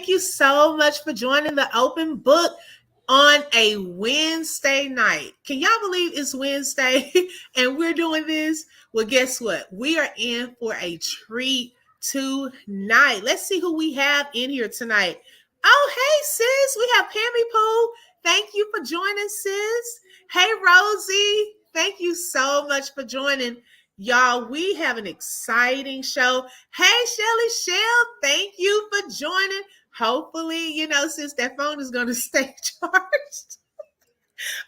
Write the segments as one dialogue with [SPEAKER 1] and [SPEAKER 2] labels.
[SPEAKER 1] Thank you so much for joining the open book on a Wednesday night. Can y'all believe it's Wednesday and we're doing this? Well, guess what? We are in for a treat tonight. Let's see who we have in here tonight. Oh, hey, sis. We have Pammy Pooh. Thank you for joining, sis. Hey, Rosie. Thank you so much for joining. Y'all, we have an exciting show. Hey, Shelly Shell, thank you for joining. Hopefully, since that phone is going to stay charged.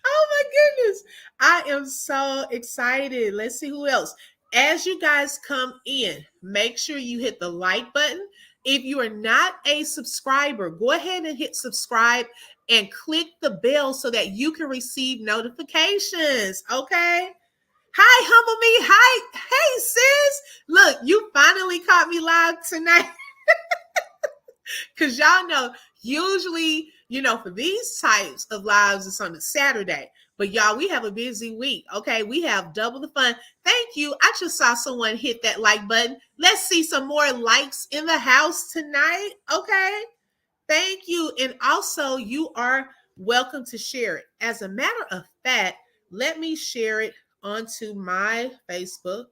[SPEAKER 1] Oh my goodness. I am so excited. Let's see who else. As you guys come in, make sure you hit the like button. If you are not a subscriber, go ahead and hit subscribe and click the bell so that you can receive notifications. Okay. Hi, Humble Me. Hi. Hey, sis. Look, you finally caught me live tonight. Because y'all know, usually, for these types of lives, it's on a Saturday. But y'all, we have a busy week, okay? We have double the fun. Thank you. I just saw someone hit that like button. Let's see some more likes in the house tonight, okay? Thank you. And also, you are welcome to share it. As a matter of fact, let me share it onto my Facebook.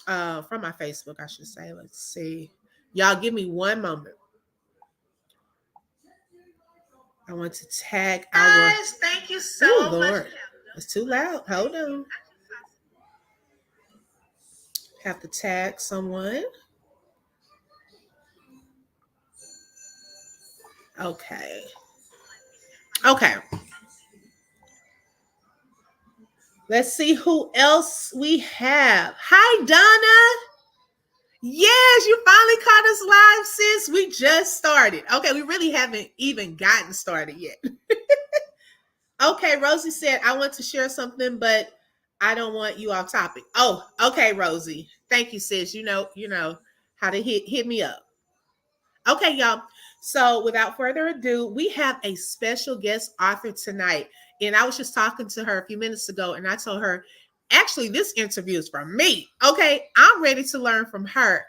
[SPEAKER 1] From my Facebook, I should say. Let's see. Y'all give me one moment. I want to tag our... Guys, thank you so much. Lord. It's too loud. Hold on. Have to tag someone. Okay. Let's see who else we have. Hi, Donna. Yes, you finally caught us live, sis. We just started. Okay, we really haven't even gotten started yet. Okay, Rosie said, I want to share something, but I don't want you off topic. Oh, okay, Rosie. Thank you, sis. You know how to hit me up. Okay, y'all. So without further ado, we have a special guest author tonight. And I was just talking to her a few minutes ago, and I told her, actually, this interview is from me. Okay, I'm ready to learn from her.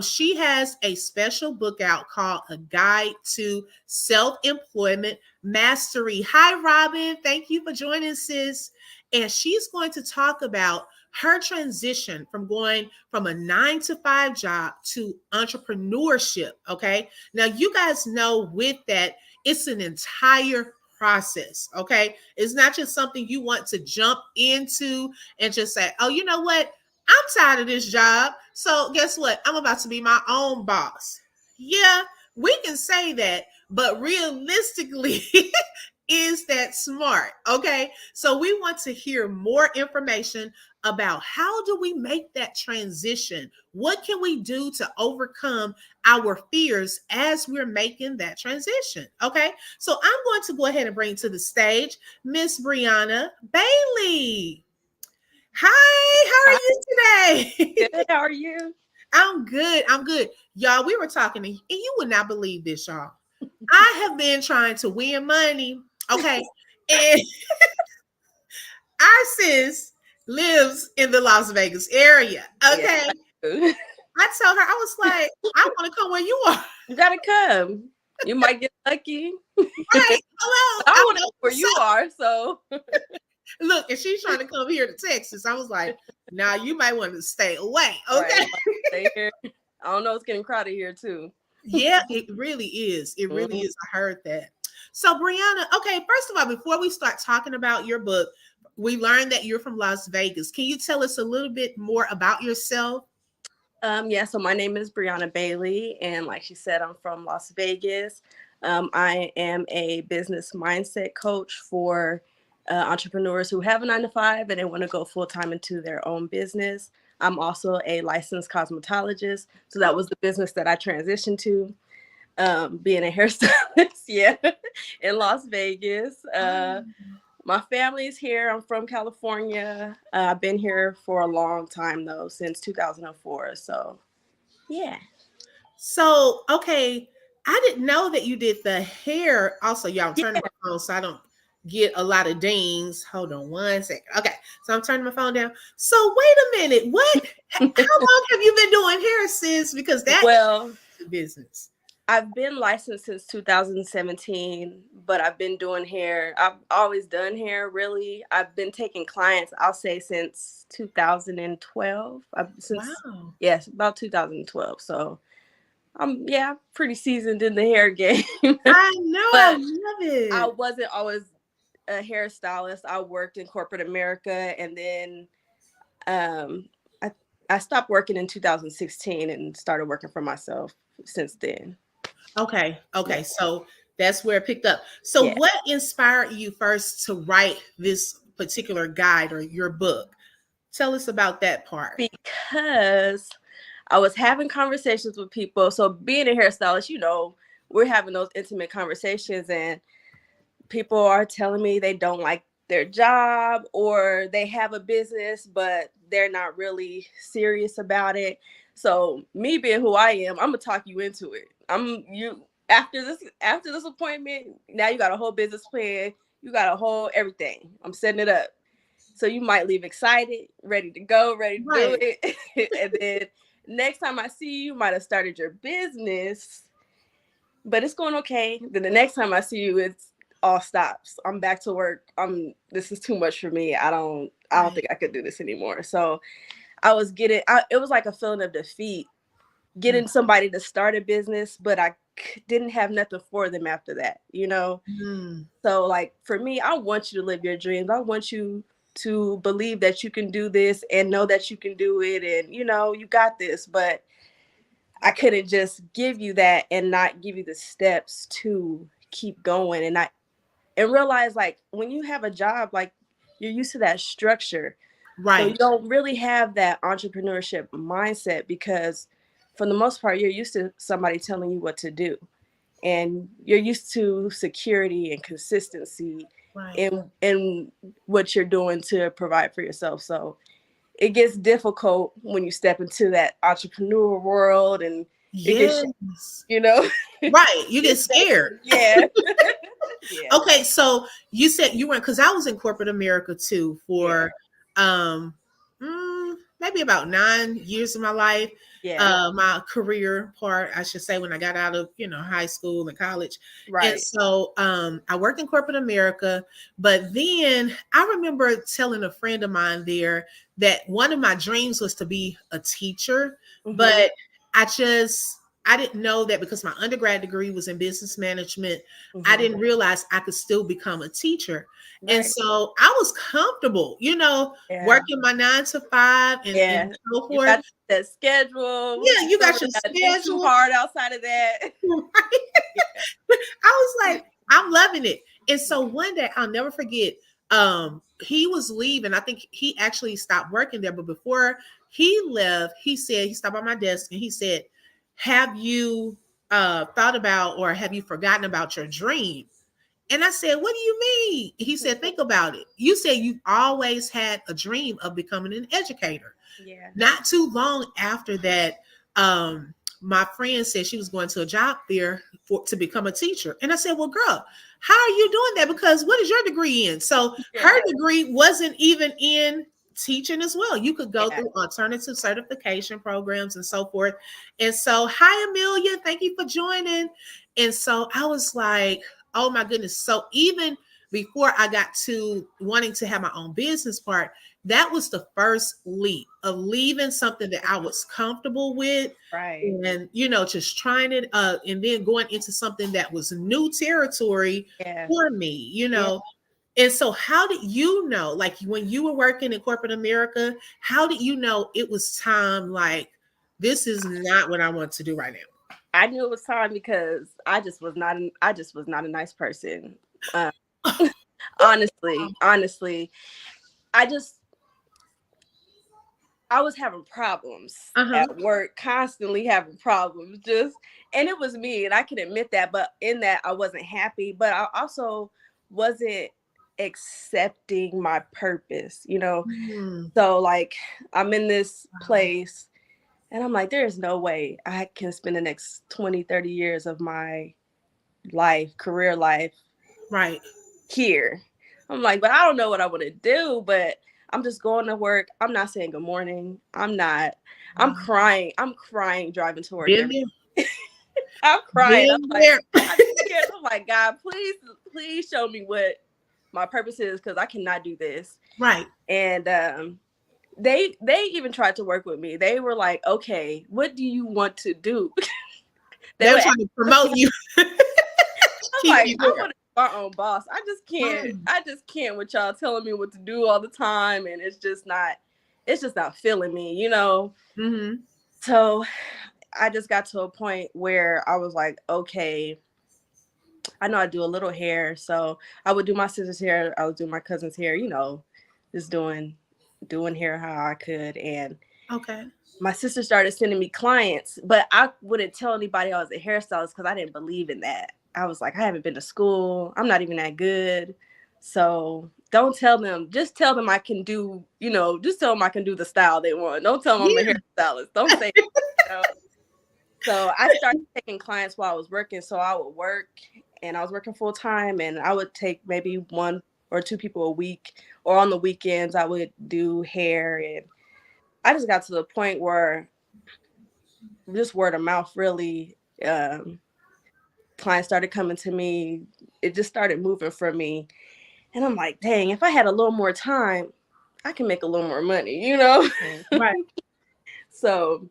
[SPEAKER 1] She has a special book out called A Guide to Self-Employment Mastery. Hi, Robin. Thank you for joining, sis. And she's going to talk about her transition from going from a 9-to-5 job to entrepreneurship. Okay. Now, you guys know with that, it's an entire process. Okay. It's not just something you want to jump into and just say, oh, you know what? I'm tired of this job. So guess what? I'm about to be my own boss. Yeah, we can say that, but realistically, is that smart? Okay. So we want to hear more information about how do we make that transition? What can we do to overcome our fears as we're making that transition? Okay. So I'm going to go ahead and bring to the stage Miss Brianna Bailey. Hi, how are you today?
[SPEAKER 2] Good, how are you?
[SPEAKER 1] I'm good. Y'all, we were talking and you would not believe this, y'all. I have been trying to win money. Okay. And our sis lives in the Las Vegas area. Okay. Yeah. I told her, I was like, I want to come where you are.
[SPEAKER 2] You gotta come. You might get lucky.
[SPEAKER 1] Right. Hello.
[SPEAKER 2] I want to know where you are, so.
[SPEAKER 1] Look, and she's trying to come here to Texas. I was like, nah, you might want to stay away. Okay.
[SPEAKER 2] Right, stay here. I don't know, it's getting crowded here too.
[SPEAKER 1] Yeah, it really is. It really is. I heard that. So, Brianna, okay, first of all, before we start talking about your book, we learned that you're from Las Vegas. Can you tell us a little bit more about yourself?
[SPEAKER 2] Yeah, so my name is Brianna Bailey, and like she said, I'm from Las Vegas. I am a business mindset coach for entrepreneurs who have a 9-to-5 and they want to go full-time into their own business. I'm also a licensed cosmetologist, so that was the business that I transitioned to, being a hairstylist, yeah, in Las Vegas. My family's here. I'm from California. I've been here for a long time, though, since 2004. So, yeah.
[SPEAKER 1] So, okay, I didn't know that you did the hair. Also, y'all, I'm turning my phone so I don't get a lot of dings. Hold on one second. Okay, so I'm turning my phone down. So, wait a minute. What? How long have you been doing hair, sis? Because that's
[SPEAKER 2] well,
[SPEAKER 1] business.
[SPEAKER 2] I've been licensed since 2017, but I've been doing hair. I've always done hair, really. I've been taking clients, I'll say, since 2012.
[SPEAKER 1] Wow.
[SPEAKER 2] Yes, about 2012. So I'm pretty seasoned in the hair game.
[SPEAKER 1] I know. I
[SPEAKER 2] But
[SPEAKER 1] love
[SPEAKER 2] I
[SPEAKER 1] it.
[SPEAKER 2] wasn't always a hairstylist. I worked in corporate America, and then um, I I stopped working in 2016 and started working for myself since then.
[SPEAKER 1] Okay.
[SPEAKER 2] Yeah,
[SPEAKER 1] Okay. So that's where it picked up. So
[SPEAKER 2] yeah.
[SPEAKER 1] what inspired you first to write this particular guide or your book? Tell us about that part.
[SPEAKER 2] Because I was having conversations with people. So being a hairstylist, we're having those intimate conversations, and people are telling me they don't like their job or they have a business but they're not really serious about it. So me being who I am, I'm gonna talk you into it. I'm you after this appointment. Now you got a whole business plan. You got a whole everything. I'm setting it up. So you might leave excited, ready to go, ready to do
[SPEAKER 1] Right.
[SPEAKER 2] it. And then next time I see you, you might have started your business, but it's going okay. Then the next time I see you, it's all stops. I'm back to work. This is too much for me. I don't
[SPEAKER 1] Right.
[SPEAKER 2] think I could do this anymore. So it was like a feeling of defeat,
[SPEAKER 1] Mm.
[SPEAKER 2] getting somebody to start a business, but I didn't have nothing for them after that.
[SPEAKER 1] Mm.
[SPEAKER 2] So like for me, I want you to live your dreams. I want you to believe that you can do this and know that you can do it, and you got this. But I couldn't just give you that and not give you the steps to keep going, and realize, like, when you have a job, like, you're used to that structure. So you
[SPEAKER 1] Right.
[SPEAKER 2] don't really have that entrepreneurship mindset because for the most part you're used to somebody telling you what to do, and you're used to security and consistency
[SPEAKER 1] Right.
[SPEAKER 2] in what you're doing to provide for yourself. So it gets difficult when you step into that entrepreneur world, and it gets
[SPEAKER 1] Yes.
[SPEAKER 2] you know
[SPEAKER 1] Right. You get
[SPEAKER 2] it's
[SPEAKER 1] scared.
[SPEAKER 2] yeah. Yeah,
[SPEAKER 1] Okay, so you said you went because I was in corporate America too
[SPEAKER 2] yeah,
[SPEAKER 1] for um maybe about 9 years of my life.
[SPEAKER 2] yeah.
[SPEAKER 1] My career part, I should say, when I got out of high school and college. And
[SPEAKER 2] Right.
[SPEAKER 1] so I worked in corporate America, but then I remember telling a friend of mine there that one of my dreams was to be a teacher,
[SPEAKER 2] Hmm.
[SPEAKER 1] but I didn't know that because my undergrad degree was in business management. I
[SPEAKER 2] Hmm.
[SPEAKER 1] didn't realize I could still become a teacher. And
[SPEAKER 2] Right.
[SPEAKER 1] so I was comfortable,
[SPEAKER 2] Yeah.
[SPEAKER 1] working my 9 to 5 and
[SPEAKER 2] Yeah.
[SPEAKER 1] so
[SPEAKER 2] You
[SPEAKER 1] forth.
[SPEAKER 2] got that schedule.
[SPEAKER 1] Yeah, you
[SPEAKER 2] Don't
[SPEAKER 1] got
[SPEAKER 2] really
[SPEAKER 1] your
[SPEAKER 2] gotta think too
[SPEAKER 1] schedule.
[SPEAKER 2] hard outside of that.
[SPEAKER 1] Right?
[SPEAKER 2] Yeah.
[SPEAKER 1] I was like, I'm loving it. And so one day I'll never forget, he was leaving. I think he actually stopped working there, but before he left, he said, he stopped by my desk and he said, have you thought about or have you forgotten about your dream? And I said, what do you mean? He said, think about it. You said you've always had a dream of becoming an educator.
[SPEAKER 2] Yeah.
[SPEAKER 1] Not too long after that, my friend said she was going to a job fair to become a teacher. And I said, well, girl, how are you doing that? Because what is your degree in? So her
[SPEAKER 2] Yeah.
[SPEAKER 1] degree wasn't even in teaching as well. You could go
[SPEAKER 2] Yeah.
[SPEAKER 1] through alternative certification programs and so forth. And so, hi, Amelia. Thank you for joining. And so I was like, oh my goodness. So even before I got to wanting to have my own business part, that was the first leap of leaving something that I was comfortable with
[SPEAKER 2] Right.
[SPEAKER 1] and just trying it and then going into something that was new territory
[SPEAKER 2] Yeah.
[SPEAKER 1] for me,
[SPEAKER 2] Yeah.
[SPEAKER 1] and so how did you know, like when you were working in corporate America, how did you know it was time, like this is not what I want to do right now?
[SPEAKER 2] I knew it was time because I just was not a nice person. Uh, honestly, I just I was having problems
[SPEAKER 1] Uh-huh.
[SPEAKER 2] at work, constantly having problems. And it was me, and I can admit that. But in that, I wasn't happy, but I also wasn't accepting my purpose.
[SPEAKER 1] Mm,
[SPEAKER 2] So, like, I'm in this
[SPEAKER 1] wow.
[SPEAKER 2] place, and I'm like, there's no way I can spend the next 20, 30 years of my career life
[SPEAKER 1] Right.
[SPEAKER 2] here. I'm like, but I don't know what I want to do, but I'm just going to work. I'm not saying good morning. I'm not. I'm
[SPEAKER 1] Wow.
[SPEAKER 2] crying. I'm crying driving to work
[SPEAKER 1] Been
[SPEAKER 2] every
[SPEAKER 1] there.
[SPEAKER 2] day. I'm crying.
[SPEAKER 1] Been there.
[SPEAKER 2] I'm scared. I'm like, God, please show me what my purpose is, because I cannot do this.
[SPEAKER 1] Right.
[SPEAKER 2] And they even tried to work with me. They were like, okay, what do you want to do? They
[SPEAKER 1] They were
[SPEAKER 2] would
[SPEAKER 1] trying to promote you.
[SPEAKER 2] I'm
[SPEAKER 1] Keep
[SPEAKER 2] like,
[SPEAKER 1] you
[SPEAKER 2] I
[SPEAKER 1] there.
[SPEAKER 2] want to be my own boss.
[SPEAKER 1] Right.
[SPEAKER 2] I just can't with y'all telling me what to do all the time. And it's just not feeling me, you know?
[SPEAKER 1] Mm-hmm.
[SPEAKER 2] So I just got to a point where I was like, okay, I know I do a little hair. So I would do my sister's hair. I would do my cousin's hair, you know, just doing hair how I could. And
[SPEAKER 1] Okay.
[SPEAKER 2] my sister started sending me clients, but I wouldn't tell anybody I was a hairstylist because I didn't believe in that. I was like, I haven't been to school. I'm not even that good. So don't tell them. Just tell them I can do, you know, just tell them I can do the style they want. Don't tell them I'm a
[SPEAKER 1] Yeah.
[SPEAKER 2] hairstylist. Don't say, you know. So I started taking clients while I was working. So I would work, and I was working full time, and I would take maybe one or two people a week, or on the weekends I would do hair. And I just got to the point where just word of mouth really, clients started coming to me. It just started moving for me. And I'm like, dang, if I had a little more time, I can make a little more money, you know?
[SPEAKER 1] Right.
[SPEAKER 2] So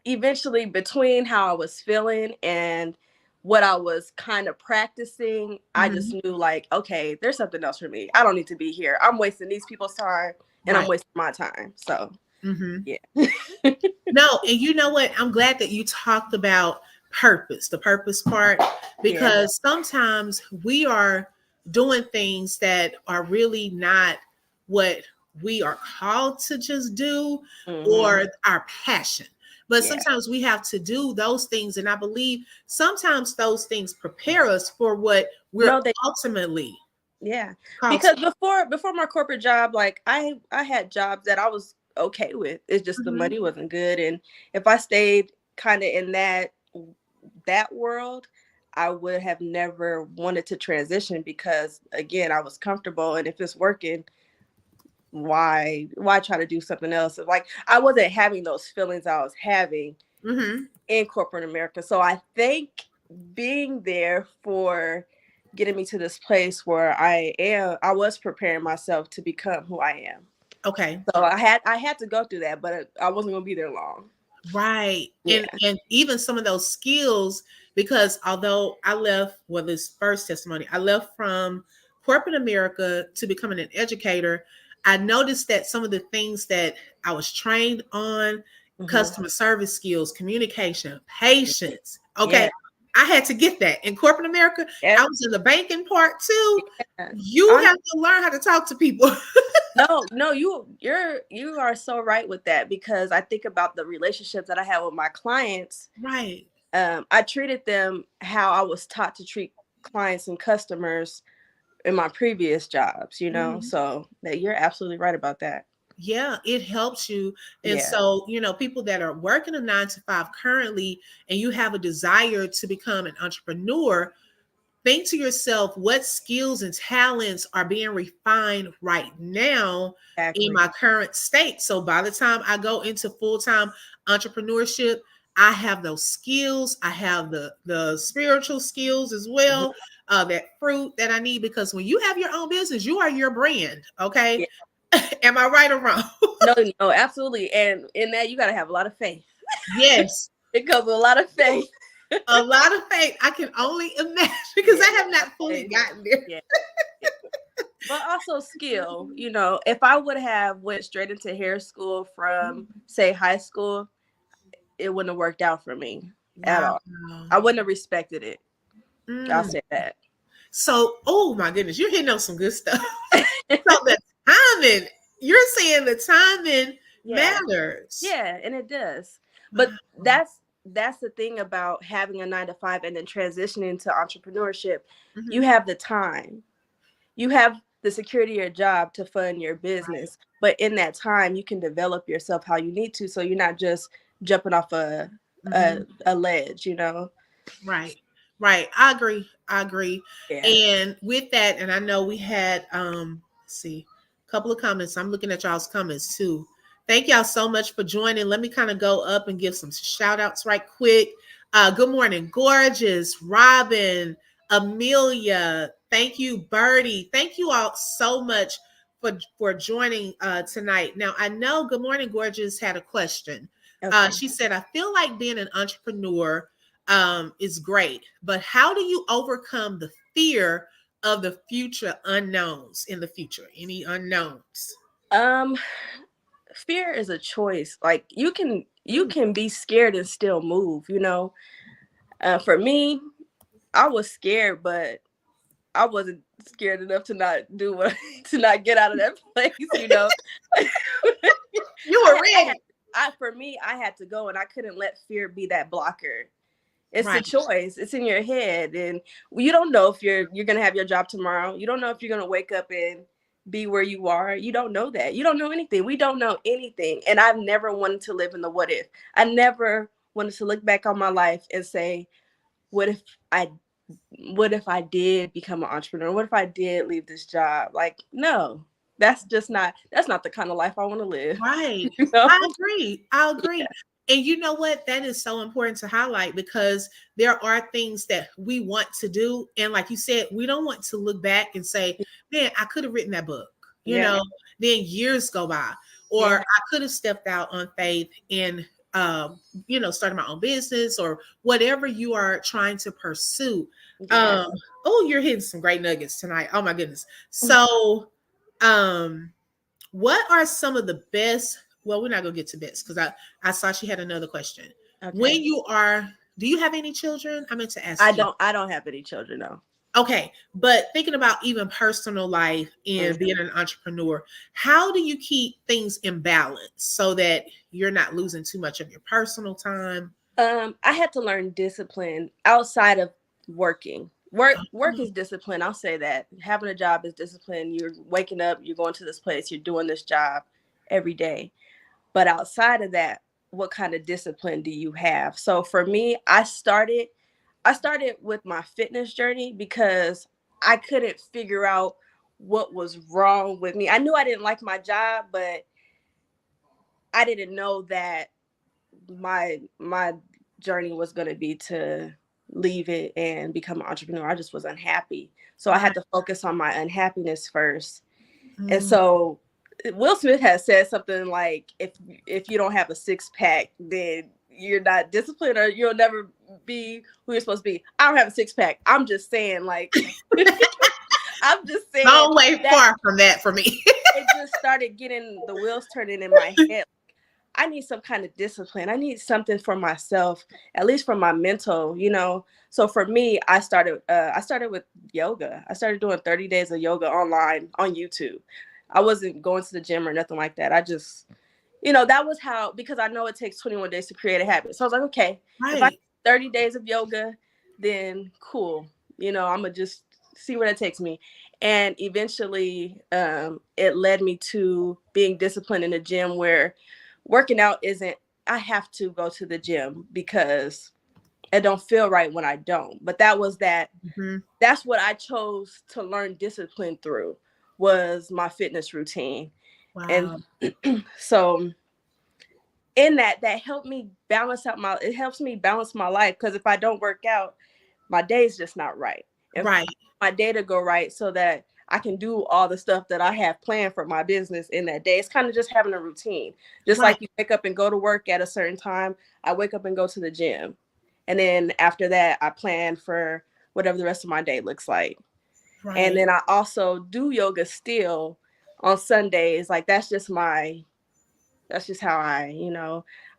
[SPEAKER 2] eventually, between how I was feeling and what I was kind of practicing, I
[SPEAKER 1] Mm-hmm.
[SPEAKER 2] just knew, like, okay, there's something else for me. I don't need to be here. I'm wasting these people's time, and I'm
[SPEAKER 1] Right.
[SPEAKER 2] wasting my time. So
[SPEAKER 1] Mm-hmm.
[SPEAKER 2] yeah.
[SPEAKER 1] No, and you know what? I'm glad that you talked about purpose, the purpose part,
[SPEAKER 2] Yeah.
[SPEAKER 1] because sometimes we are doing things that are really not what we are called to just do
[SPEAKER 2] Hmm.
[SPEAKER 1] or our passion. But
[SPEAKER 2] Yeah.
[SPEAKER 1] sometimes we have to do those things. And I believe sometimes those things prepare us for what we're
[SPEAKER 2] No, they
[SPEAKER 1] ultimately
[SPEAKER 2] Yeah,
[SPEAKER 1] called to.
[SPEAKER 2] because before my corporate job, like I had jobs that I was okay with. It's just the
[SPEAKER 1] Mhm.
[SPEAKER 2] money wasn't good, and if I stayed kind of in that world, I would have never wanted to transition, because again, I was comfortable, and if it's working, why try to do something else? Like, I wasn't having those feelings I was having
[SPEAKER 1] Mhm.
[SPEAKER 2] in corporate America. So I think being there for getting me to this place where I was preparing myself to become who I am.
[SPEAKER 1] Okay.
[SPEAKER 2] So I had to go through that, but I wasn't going to be there long.
[SPEAKER 1] Right.
[SPEAKER 2] Yeah.
[SPEAKER 1] And even some of those skills, because although I left, well, this first testimony, I left from corporate America to becoming an educator, I noticed that some of the things that I was trained on,
[SPEAKER 2] Hmm.
[SPEAKER 1] customer service skills, communication, patience.
[SPEAKER 2] Yeah.
[SPEAKER 1] Okay. I had to get that in corporate America.
[SPEAKER 2] Yeah.
[SPEAKER 1] I was in the banking part too.
[SPEAKER 2] Yeah.
[SPEAKER 1] You
[SPEAKER 2] Hon-
[SPEAKER 1] have to learn how to talk to people.
[SPEAKER 2] no, you are so right with that, because I think about the relationships that I had with my clients.
[SPEAKER 1] Right.
[SPEAKER 2] I treated them how I was taught to treat clients and customers in my previous jobs, you know.
[SPEAKER 1] Mhm.
[SPEAKER 2] So that you're absolutely right about that.
[SPEAKER 1] Yeah, it helps you. And
[SPEAKER 2] Yeah.
[SPEAKER 1] so, people that are working a 9 to 5 currently and you have a desire to become an entrepreneur, think to yourself, what skills and talents are being refined right now in
[SPEAKER 2] Exactly.
[SPEAKER 1] my current state? So by the time I go into full-time entrepreneurship, I have those skills. I have the spiritual skills as
[SPEAKER 2] Mhm.
[SPEAKER 1] well, that fruit that I need, because when you have your own business, you are your brand. Okay.
[SPEAKER 2] Yeah.
[SPEAKER 1] Am I right or wrong?
[SPEAKER 2] No, no, absolutely. And in that, you got to have a lot of faith.
[SPEAKER 1] Yes.
[SPEAKER 2] It comes with a lot of faith.
[SPEAKER 1] A lot of faith. I can only imagine because
[SPEAKER 2] Yeah.
[SPEAKER 1] I have not fully
[SPEAKER 2] Faith.
[SPEAKER 1] gotten there.
[SPEAKER 2] Yeah. Yeah. But also skill. You know, if I would have went straight into hair school from, say, high school, it wouldn't have worked out for me at
[SPEAKER 1] Wow.
[SPEAKER 2] all. I wouldn't have respected it. I'll
[SPEAKER 1] Mm.
[SPEAKER 2] say that.
[SPEAKER 1] So, oh my goodness, you're hitting on some good stuff. So the timing, you're saying the timing
[SPEAKER 2] Yeah.
[SPEAKER 1] matters.
[SPEAKER 2] Yeah, and it does. But
[SPEAKER 1] Wow.
[SPEAKER 2] that's the thing about having a 9 to 5 and then transitioning to entrepreneurship. You
[SPEAKER 1] Mhm.
[SPEAKER 2] have the time. You have the security of your job to fund your
[SPEAKER 1] Right.
[SPEAKER 2] business. But in that time, you can develop yourself how you need to, so you're not just jumping off
[SPEAKER 1] Mhm.
[SPEAKER 2] a ledge, you know?
[SPEAKER 1] Right. Right. I agree. I agree.
[SPEAKER 2] Yeah.
[SPEAKER 1] And with that, and I know we had let's see, a couple of comments. I'm looking at y'all's comments too. Thank y'all so much for joining. Let me kind of go up and give some shout outs right quick. Good morning, gorgeous Robin, Amelia. Thank you, Birdie. Thank you all so much for joining tonight. Now I know Good Morning Gorgeous had a question.
[SPEAKER 2] Okay.
[SPEAKER 1] She said, "I feel like being an entrepreneur is great, but how do you overcome the fear of the future unknowns in the future? Any unknowns?"
[SPEAKER 2] Um, Fear is a choice. Like you can be scared and still move. For me, I was scared, but I wasn't scared enough to not do what to not get out of that place.
[SPEAKER 1] You
[SPEAKER 2] I
[SPEAKER 1] were
[SPEAKER 2] had, I had,
[SPEAKER 1] ready,
[SPEAKER 2] for me, I had to go, and I couldn't let fear be that blocker. It's a
[SPEAKER 1] right?
[SPEAKER 2] choice. It's in your head, and you don't know if you're gonna have your job tomorrow. You don't know if you're gonna wake up and be where you are. You don't know that. You don't know anything. We don't know anything. And I've never wanted to live in the what if. I never wanted to look back on my life and say, what if I what if I did become an entrepreneur? What if I did leave this job? Like, no, that's not the kind of life I want to live.
[SPEAKER 1] Right.
[SPEAKER 2] you know?
[SPEAKER 1] I agree. I agree. And you know what? That is so important to highlight because there are things that we want to do. And like you said, we don't want to look back and say, man, I could have written that book,
[SPEAKER 2] Yeah.
[SPEAKER 1] then years go by. Or
[SPEAKER 2] Yeah.
[SPEAKER 1] I could have stepped out on faith and, started my own business or whatever you are trying to pursue.
[SPEAKER 2] Yeah.
[SPEAKER 1] Oh, you're hitting some great nuggets tonight. Oh my goodness. So, um, what are some of the best? Well, we're not gonna get to best because I saw she had another question.
[SPEAKER 2] Okay.
[SPEAKER 1] When you are, do you have any children? I meant to
[SPEAKER 2] I
[SPEAKER 1] ask you.
[SPEAKER 2] don't I don't have any children, no.
[SPEAKER 1] Okay, but thinking about even personal life and
[SPEAKER 2] Mhm.
[SPEAKER 1] being an entrepreneur, how do you keep things in balance so that you're not losing too much of your personal time?
[SPEAKER 2] I had to learn discipline outside of working. Work
[SPEAKER 1] Oh,
[SPEAKER 2] is discipline. I'll say that. Having a job is discipline. You're waking up, you're going to this place, you're doing this job every day. But outside of that, what kind of discipline do you have? So for me, I started with my fitness journey because I couldn't figure out what was wrong with me. I knew I didn't like my job, but I didn't know that my journey was going to be to leave it and become an entrepreneur. I just was unhappy. So I
[SPEAKER 1] right.
[SPEAKER 2] had to focus on my unhappiness first. And
[SPEAKER 1] Mm,
[SPEAKER 2] so Will Smith has said something like, if you don't have a six pack, then you're not disciplined or you'll never be who you're supposed to be. I don't have a six pack. I'm just saying, like, I'm just saying
[SPEAKER 1] Long way
[SPEAKER 2] that
[SPEAKER 1] far from that for me.
[SPEAKER 2] it just started getting the wheels turning in my head. I need some kind of discipline. I need something for myself, at least for my mental. So for me, I started with yoga. I started doing 30 days of yoga online on YouTube. I wasn't going to the gym or nothing like that. I just, that was how, because I know it takes 21 days to create a habit. So I was like, okay, if I
[SPEAKER 1] Right.
[SPEAKER 2] 30 days of yoga, then cool. I'm gonna just see where that takes me. And eventually, it led me to being disciplined in the gym where working out isn't, I have to go to the gym because it don't feel right when I don't. But
[SPEAKER 1] Mhm.
[SPEAKER 2] that's what I chose to learn discipline through, was my fitness routine. And
[SPEAKER 1] Wow.
[SPEAKER 2] so in that helped me it helps me balance my life, because if I don't work out, my day's just not right. And
[SPEAKER 1] Right.
[SPEAKER 2] my day to go right so that I can do all the stuff that I have planned for my business in that day. It's kind of just having a routine. Just
[SPEAKER 1] Right.
[SPEAKER 2] like you wake up and go to work at a certain time, I wake up and go to the gym. And then after that, I plan for whatever the rest of my day looks like. And
[SPEAKER 1] Right.
[SPEAKER 2] then I also do yoga still on Sundays. Like that's just how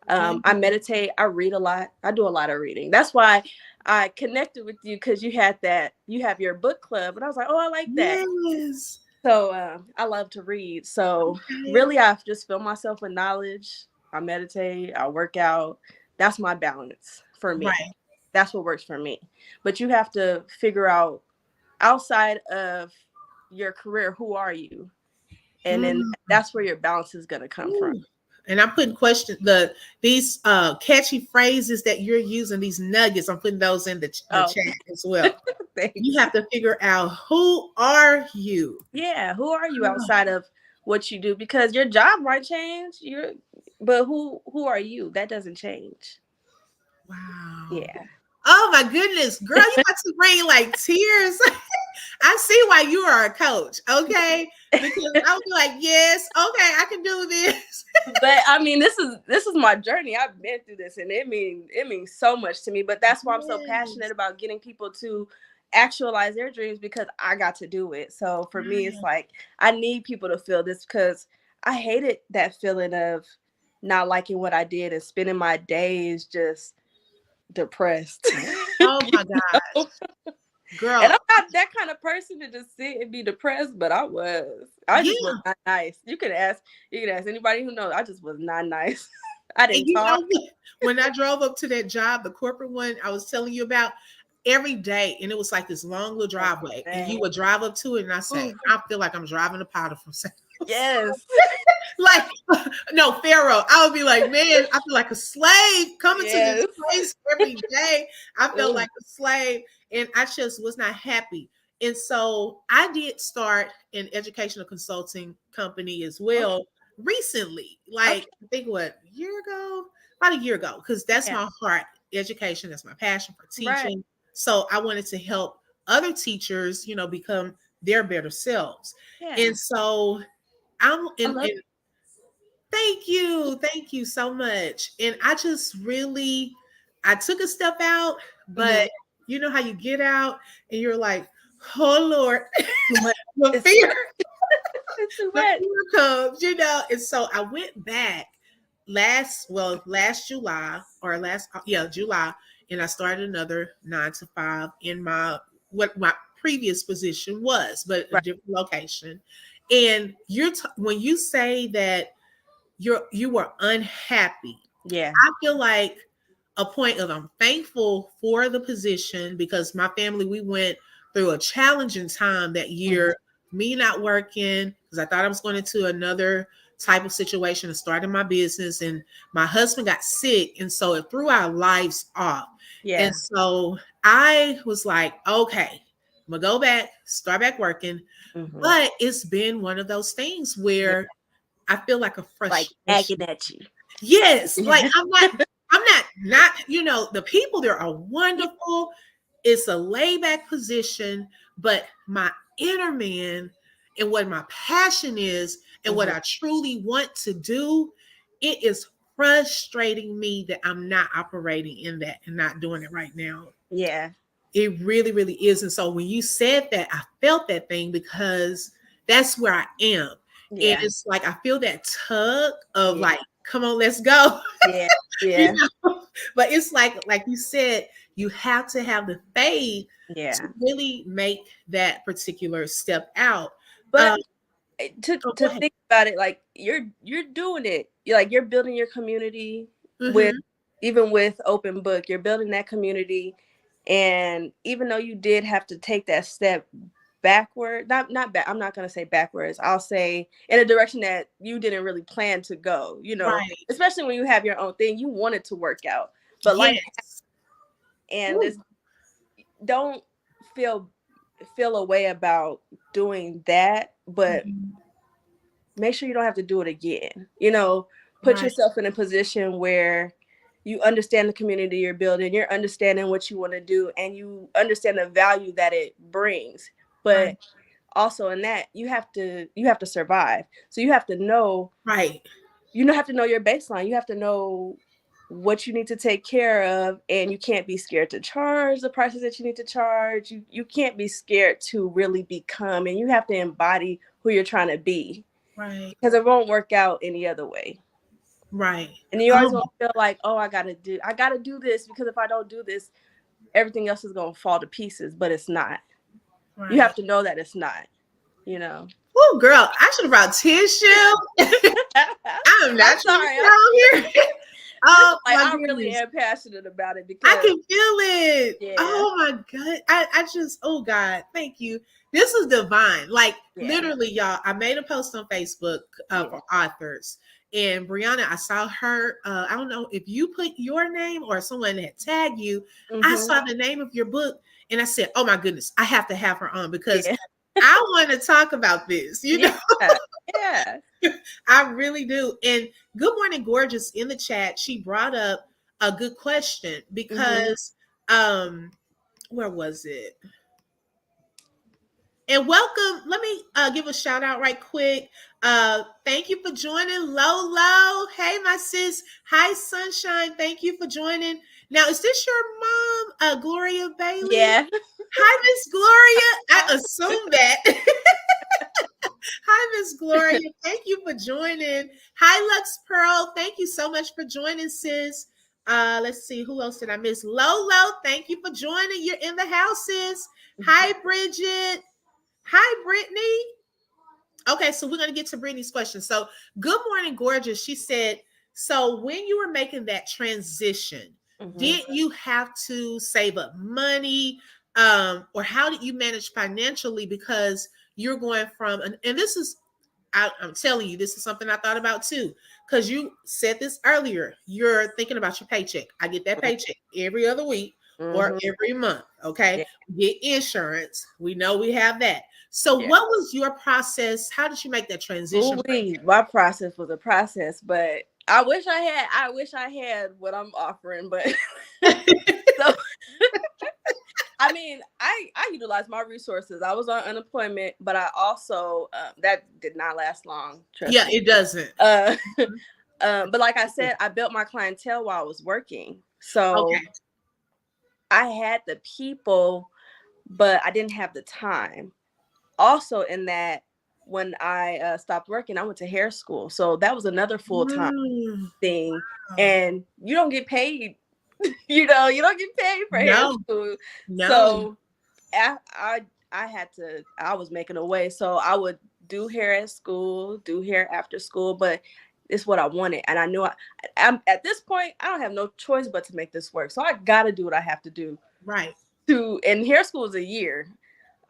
[SPEAKER 1] Yeah.
[SPEAKER 2] I meditate. I read a lot. I do a lot of reading. That's why I connected with you, because you have your book club, and I was like, oh, I like that.
[SPEAKER 1] Yes.
[SPEAKER 2] So I love to read. So
[SPEAKER 1] Okay.
[SPEAKER 2] really, I've just filled myself with knowledge. I meditate. I work out. That's my balance for me.
[SPEAKER 1] Right.
[SPEAKER 2] That's what works for me. But you have to figure out, outside of your career, who are you? And then
[SPEAKER 1] Mm.
[SPEAKER 2] that's where your balance is going to come from.
[SPEAKER 1] Ooh. And I'm putting these catchy phrases that you're using, these nuggets. I'm putting those in the
[SPEAKER 2] Oh,
[SPEAKER 1] chat as well. You
[SPEAKER 2] thanks.
[SPEAKER 1] have to figure out who are you.
[SPEAKER 2] Yeah, who are you outside of what you do? Because your job might change, but who are you? That doesn't change.
[SPEAKER 1] Wow.
[SPEAKER 2] Yeah.
[SPEAKER 1] Oh my goodness, girl, you got to bring like tears. I see why you are a coach, okay? Because I would be like, yes, okay, I can do this.
[SPEAKER 2] But I mean, this is my journey. I've been through this, and it means so much to me. But that's why I'm so passionate
[SPEAKER 1] Yes.
[SPEAKER 2] about getting people to actualize their dreams, because I got to do it. So for me, it's
[SPEAKER 1] Right.
[SPEAKER 2] like I need people to feel this, because I hated that feeling of not liking what I did and spending my days just depressed.
[SPEAKER 1] Oh
[SPEAKER 2] You
[SPEAKER 1] my
[SPEAKER 2] know?
[SPEAKER 1] gosh,
[SPEAKER 2] And
[SPEAKER 1] girl.
[SPEAKER 2] I'm not that kind of person to just sit and be depressed, but I was. I just was
[SPEAKER 1] Yeah.
[SPEAKER 2] not nice. You can ask anybody who knows. I just was not nice. I
[SPEAKER 1] And
[SPEAKER 2] didn't
[SPEAKER 1] you know
[SPEAKER 2] talk.
[SPEAKER 1] what? When I drove up to that job, the corporate one I was telling you about, every day, and it was like this long little
[SPEAKER 2] Oh,
[SPEAKER 1] driveway, and you
[SPEAKER 2] man.
[SPEAKER 1] would drive up to it, and I say,
[SPEAKER 2] Ooh,
[SPEAKER 1] I feel like I'm driving a powder from St.
[SPEAKER 2] yes.
[SPEAKER 1] Like, no, Pharaoh. I would be like, man, I feel like a slave coming to this
[SPEAKER 2] Yes.
[SPEAKER 1] place every day. I felt
[SPEAKER 2] Ooh,
[SPEAKER 1] like a slave, and I just was not happy. And so I did start an educational consulting company as
[SPEAKER 2] okay.
[SPEAKER 1] well recently. Like,
[SPEAKER 2] Okay.
[SPEAKER 1] I think what, a year ago? About a year ago, because that's
[SPEAKER 2] Yeah.
[SPEAKER 1] my heart. Education, that's my passion for
[SPEAKER 2] Right.
[SPEAKER 1] teaching. So I wanted to help other teachers, become their better selves.
[SPEAKER 2] Yeah.
[SPEAKER 1] And so I'm
[SPEAKER 2] I
[SPEAKER 1] in,
[SPEAKER 2] love
[SPEAKER 1] in thank you. Thank you so much. And I just really, I took a step out,
[SPEAKER 2] it. Hmm.
[SPEAKER 1] but you know how you get out and you're like, oh Lord,
[SPEAKER 2] Too much.
[SPEAKER 1] the
[SPEAKER 2] It's
[SPEAKER 1] fear,
[SPEAKER 2] it's too
[SPEAKER 1] the
[SPEAKER 2] much.
[SPEAKER 1] fear comes. And so I went back last July or July, and I started another 9 to 5 in what my previous position was, but a
[SPEAKER 2] Right.
[SPEAKER 1] different location. And when you say that you were unhappy.
[SPEAKER 2] Yeah.
[SPEAKER 1] I feel like a point of I'm thankful for the position because my family, we went through a challenging time that
[SPEAKER 2] Hmm.
[SPEAKER 1] year, me not working because I thought I was going into another type of situation and starting my business, and my husband got sick, and so it threw our lives off. And
[SPEAKER 2] Yeah.
[SPEAKER 1] so I was like, okay, I'm gonna go back, start back working.
[SPEAKER 2] Hmm.
[SPEAKER 1] But it's been one of those things
[SPEAKER 2] Yeah.
[SPEAKER 1] where I feel like a
[SPEAKER 2] Like
[SPEAKER 1] frustration.
[SPEAKER 2] nagging at you.
[SPEAKER 1] Yes, like
[SPEAKER 2] Yeah.
[SPEAKER 1] I'm not the people there are
[SPEAKER 2] Yeah.
[SPEAKER 1] wonderful. It's a laid back position, but my inner man and what my passion is and what
[SPEAKER 2] Hmm.
[SPEAKER 1] I truly want to do, it is frustrating me that I'm not operating in that and not doing it right now.
[SPEAKER 2] Yeah.
[SPEAKER 1] It really, really is. And so when you said that, I felt that thing because that's where I am. And
[SPEAKER 2] Yeah.
[SPEAKER 1] it's like I feel that tug of
[SPEAKER 2] Yeah.
[SPEAKER 1] like, come on, let's go.
[SPEAKER 2] Yeah.
[SPEAKER 1] you
[SPEAKER 2] Yeah.
[SPEAKER 1] know? But it's like you said, you have to have the faith to
[SPEAKER 2] Yeah.
[SPEAKER 1] really make that particular step out.
[SPEAKER 2] But
[SPEAKER 1] Um,
[SPEAKER 2] to
[SPEAKER 1] oh, go
[SPEAKER 2] to
[SPEAKER 1] ahead.
[SPEAKER 2] think about it, like you're doing it. You're building your community with,
[SPEAKER 1] Hmm.
[SPEAKER 2] even with open book, you're building that community. And even though you did have to take that step backward, not back, I'm not going to say backwards, I'll say in a direction that you didn't really plan to go,
[SPEAKER 1] Right.
[SPEAKER 2] especially when you have your own thing, you want it to work out, but life,
[SPEAKER 1] Yes.
[SPEAKER 2] and
[SPEAKER 1] Woo.
[SPEAKER 2] this, don't feel feel a way about doing that, but
[SPEAKER 1] Mhm.
[SPEAKER 2] make sure you don't have to do it again. Put
[SPEAKER 1] Right.
[SPEAKER 2] yourself in a position where you understand the community you're building, you're understanding what you want to do, and you understand the value that it brings.
[SPEAKER 1] Right.
[SPEAKER 2] But also in that, you have to survive. So
[SPEAKER 1] Right.
[SPEAKER 2] you have to know your baseline. You have to know what you need to take care of, and you can't be scared to charge the prices that you need to charge. You can't be scared to really become, and you have to embody who you're trying to be,
[SPEAKER 1] Right.
[SPEAKER 2] because it won't work out any other way.
[SPEAKER 1] Right.
[SPEAKER 2] And you always
[SPEAKER 1] Oh,
[SPEAKER 2] want to feel like, oh, I gotta do this, because if I don't do this, everything else is gonna fall to pieces. But it's not. You
[SPEAKER 1] right.
[SPEAKER 2] have to know that it's not. You know.
[SPEAKER 1] Oh, girl, I should have brought tissue. I am
[SPEAKER 2] I'm
[SPEAKER 1] not trying to
[SPEAKER 2] sorry.
[SPEAKER 1] sound here.
[SPEAKER 2] This is
[SPEAKER 1] Oh
[SPEAKER 2] like,
[SPEAKER 1] my
[SPEAKER 2] I really
[SPEAKER 1] goodness.
[SPEAKER 2] am passionate about it,
[SPEAKER 1] I
[SPEAKER 2] because
[SPEAKER 1] can feel it.
[SPEAKER 2] yeah,
[SPEAKER 1] Oh my God. I just, oh God, thank you. This is divine. Like
[SPEAKER 2] yeah,
[SPEAKER 1] literally, y'all, I made a post on Facebook
[SPEAKER 2] yeah.
[SPEAKER 1] for authors. And Brianna, I saw her. I don't know if you put your name or someone that tagged you. I
[SPEAKER 2] Hmm.
[SPEAKER 1] saw the name of your book and I said, oh my goodness, I have to have her on because
[SPEAKER 2] Yeah,
[SPEAKER 1] I want to talk about this.
[SPEAKER 2] yeah, yeah.
[SPEAKER 1] I really do. And good morning, gorgeous in the chat. She brought up a good question
[SPEAKER 2] Mm-hmm.
[SPEAKER 1] because where was it? And welcome. Let me give a shout out right quick. Thank you for joining, Lolo. Hey, my sis. Hi, Sunshine. Thank you for joining. Now, is this your mom, Gloria Bailey?
[SPEAKER 2] Yeah.
[SPEAKER 1] Hi, Miss Gloria. I assume that. Hi, Miss Gloria. Thank you for joining. Hi, Lux Pearl. Thank you so much for joining, sis. Let's see, who else did I miss? Lolo, thank you for joining. You're in the house, sis. Hi, Bridget. Hi, Brittany. Okay, so we're going to get to Brittany's question. So, good morning, gorgeous. She said, so when you were making that transition,
[SPEAKER 2] Mm-hmm.
[SPEAKER 1] did you have to save up money? Or how did you manage financially? Because you're going from, and this is, I'm telling you, this is something I thought about too. Because you said this earlier, you're thinking about your paycheck. I get that paycheck every other week or
[SPEAKER 2] Mm-hmm.
[SPEAKER 1] every month. Okay.
[SPEAKER 2] Yeah.
[SPEAKER 1] We get insurance. We know we have that. So,
[SPEAKER 2] Yeah.
[SPEAKER 1] what was your process? How did you make that transition?
[SPEAKER 2] Ooh, my process was a process, but I wish I had what I'm offering, but so I mean, I utilized my resources. I was on unemployment, but I also that did not last long. Trust
[SPEAKER 1] Yeah,
[SPEAKER 2] me.
[SPEAKER 1] it doesn't.
[SPEAKER 2] Uh, but like I said, I built my clientele while I was working, so
[SPEAKER 1] Okay.
[SPEAKER 2] I had the people, but I didn't have the time. Also, in that when I stopped working, I went to hair school, so that was another full time
[SPEAKER 1] Mm,
[SPEAKER 2] thing,
[SPEAKER 1] wow.
[SPEAKER 2] and you don't get paid. You don't get paid for hair
[SPEAKER 1] No,
[SPEAKER 2] school,
[SPEAKER 1] no.
[SPEAKER 2] so I had to. I was making a way, so I would do hair at school, do hair after school, but it's what I wanted, and I knew I'm at this point. I don't have no choice but to make this work, so I got to do what I have to do
[SPEAKER 1] Right.
[SPEAKER 2] to. And hair school is a year.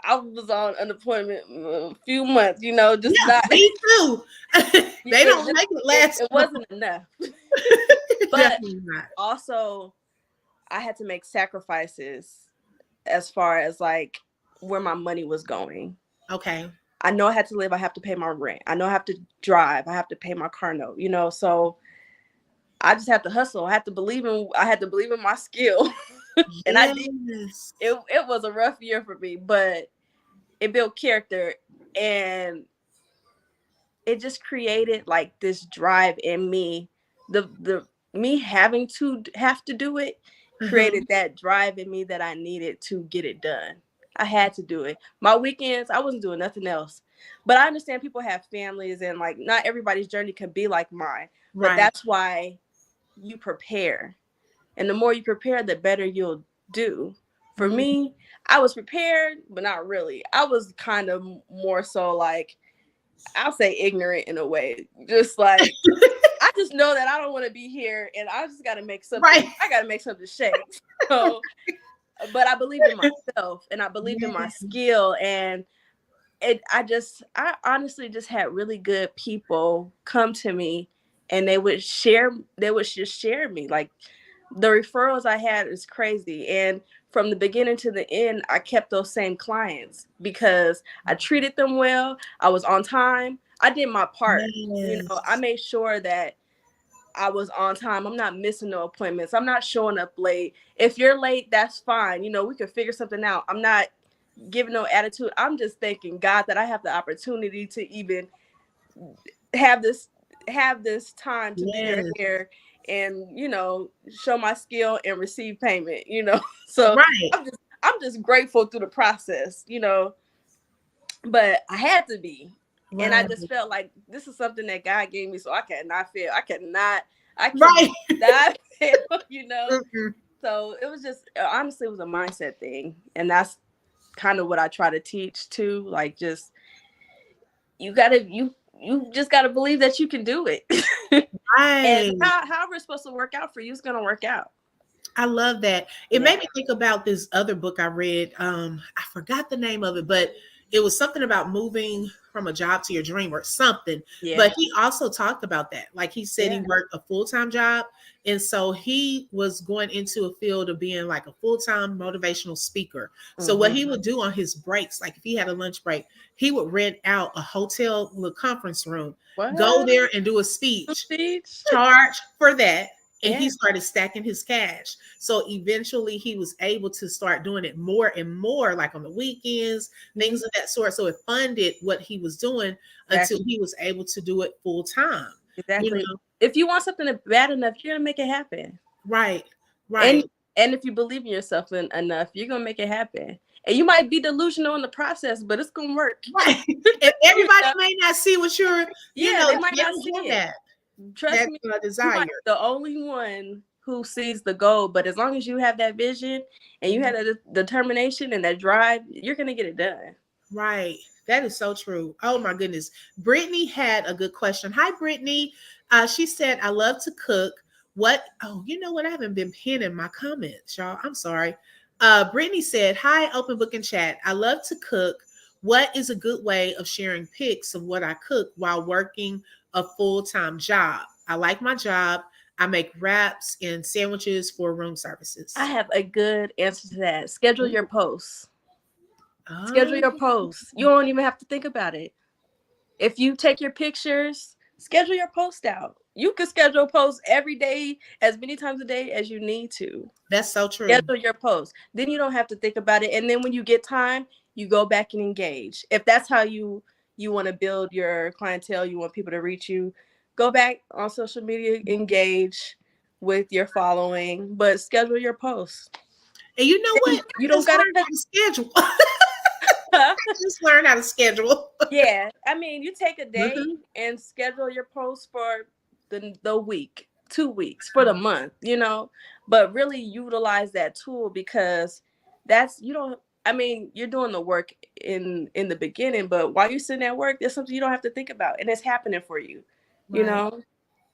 [SPEAKER 2] I was on unemployment a few months, just
[SPEAKER 1] Yeah,
[SPEAKER 2] not.
[SPEAKER 1] me too. They
[SPEAKER 2] It
[SPEAKER 1] don't
[SPEAKER 2] just
[SPEAKER 1] make it last
[SPEAKER 2] it
[SPEAKER 1] long.
[SPEAKER 2] wasn't enough. But
[SPEAKER 1] Definitely not.
[SPEAKER 2] also, I had to make sacrifices as far as like where my money was going.
[SPEAKER 1] Okay.
[SPEAKER 2] I know I had to live. I have to pay my rent. I know I have to drive. I have to pay my car note. So I just have to hustle. I had to believe in my skill, and I did.
[SPEAKER 1] Yes.
[SPEAKER 2] It was a rough year for me, but it built character, and it just created like this drive in me. The me having to have to do it
[SPEAKER 1] Uh-huh.
[SPEAKER 2] created that drive in me that I needed to get it done. I had to do it. My weekends, I wasn't doing nothing else. But I understand people have families, and like not everybody's journey can be like mine. But
[SPEAKER 1] Right.
[SPEAKER 2] that's why you prepare. And the more you prepare, the better you'll do. For
[SPEAKER 1] Mm.
[SPEAKER 2] me, I was prepared, but not really. I was kind of more so like, I'll say ignorant in a way. Just like, I just know that I don't want to be here, and I just got to make something.
[SPEAKER 1] Right.
[SPEAKER 2] I got to make something shake. So, but I believed in myself, and I believed in my
[SPEAKER 1] Yes.
[SPEAKER 2] skill, and I honestly just had really good people come to me, and they would share. They would just share me. Like the referrals I had is crazy, and from the beginning to the end, I kept those same clients because I treated them well. I was on time. I did my part. I
[SPEAKER 1] Yes.
[SPEAKER 2] made sure that I was on time. I'm not missing no appointments. I'm not showing up late. If you're late, that's fine. We can figure something out. I'm not giving no attitude. I'm just thanking God that I have the opportunity to even have this time to do your
[SPEAKER 1] Yes.
[SPEAKER 2] hair and show my skill and receive payment. So
[SPEAKER 1] Right.
[SPEAKER 2] I'm just grateful through the process. But I had to be. And I
[SPEAKER 1] Right.
[SPEAKER 2] just felt like this is something that God gave me, so I cannot
[SPEAKER 1] Right.
[SPEAKER 2] fail.
[SPEAKER 1] Mm-mm.
[SPEAKER 2] So it was just honestly, it was a mindset thing, and that's kind of what I try to teach too. Like, just you just gotta believe that you can do it. And
[SPEAKER 1] Right.
[SPEAKER 2] however it's supposed to work out for you, it's gonna work out.
[SPEAKER 1] I love that. It
[SPEAKER 2] Yeah.
[SPEAKER 1] made me think about this other book I read. I forgot the name of it, but it was something about moving from a job to your dream or something.
[SPEAKER 2] Yeah.
[SPEAKER 1] But he also talked about that. Like he said, he
[SPEAKER 2] Yeah.
[SPEAKER 1] worked a full-time job. And so he was going into a field of being like a full-time motivational speaker. So what
[SPEAKER 2] Mm-hmm.
[SPEAKER 1] he would do on his breaks, like if he had a lunch break, he would rent out a hotel little conference room, go
[SPEAKER 2] What?
[SPEAKER 1] there and do a speech,
[SPEAKER 2] Speech?
[SPEAKER 1] charge for that, and he
[SPEAKER 2] Yeah,
[SPEAKER 1] started stacking his cash. So eventually he was able to start doing it more and more, like on the weekends,
[SPEAKER 2] mhm,
[SPEAKER 1] things of that sort. So it funded what he was doing until
[SPEAKER 2] exactly,
[SPEAKER 1] he was able to do it full time. You
[SPEAKER 2] exactly.
[SPEAKER 1] know,
[SPEAKER 2] If you want something bad enough, you're gonna make it happen.
[SPEAKER 1] right,
[SPEAKER 2] And
[SPEAKER 1] right,
[SPEAKER 2] if you believe in yourself enough, you're gonna make it happen. And you might be delusional in the process, but it's gonna work.
[SPEAKER 1] right. And
[SPEAKER 2] You
[SPEAKER 1] everybody
[SPEAKER 2] know?
[SPEAKER 1] may not see what you're,
[SPEAKER 2] Yeah, they might
[SPEAKER 1] they
[SPEAKER 2] not
[SPEAKER 1] don't
[SPEAKER 2] see
[SPEAKER 1] have
[SPEAKER 2] it.
[SPEAKER 1] that
[SPEAKER 2] Trust me, you might
[SPEAKER 1] desire.
[SPEAKER 2] be the only one who sees the goal. But as long as you have that vision and you have
[SPEAKER 1] Mhm.
[SPEAKER 2] that determination and that drive, you're gonna get it done.
[SPEAKER 1] Right. That is so true. Oh my goodness. Brittany had a good question. Hi, Brittany. She said, I love to cook. What? Oh, you know what? I haven't been pinning my comments, y'all. I'm sorry. Brittany said, Hi, open book and chat. I love to cook. What is a good way of sharing pics of what I cook while working a full-time job? I like my job. I make wraps and sandwiches for room
[SPEAKER 2] I
[SPEAKER 1] services.
[SPEAKER 2] have a good answer to that. Schedule
[SPEAKER 1] Ooh.
[SPEAKER 2] your posts. Schedule
[SPEAKER 1] Oh,
[SPEAKER 2] your posts. You don't even have to think about it. If you take your pictures, schedule your post out. You can schedule posts every day, as many times a day as you need to.
[SPEAKER 1] that's so true.
[SPEAKER 2] Schedule your post. Then you don't have to think about it. And then when you get time, you go back and engage. If that's how you want to build your clientele, you want people to reach you, go back on social media, engage with your following, but schedule your posts.
[SPEAKER 1] And you know what?
[SPEAKER 2] You
[SPEAKER 1] I
[SPEAKER 2] don't
[SPEAKER 1] just
[SPEAKER 2] gotta
[SPEAKER 1] learned how to schedule. I just learned how to schedule.
[SPEAKER 2] Yeah, I mean, you take a day
[SPEAKER 1] Mhm.
[SPEAKER 2] and schedule your posts for the week, 2 weeks, for the month, but really utilize that tool because that's you don't. I mean, you're doing the work in the beginning, but while you're sitting at work, there's something you don't have to think about, and it's happening for you, you
[SPEAKER 1] Right,
[SPEAKER 2] know.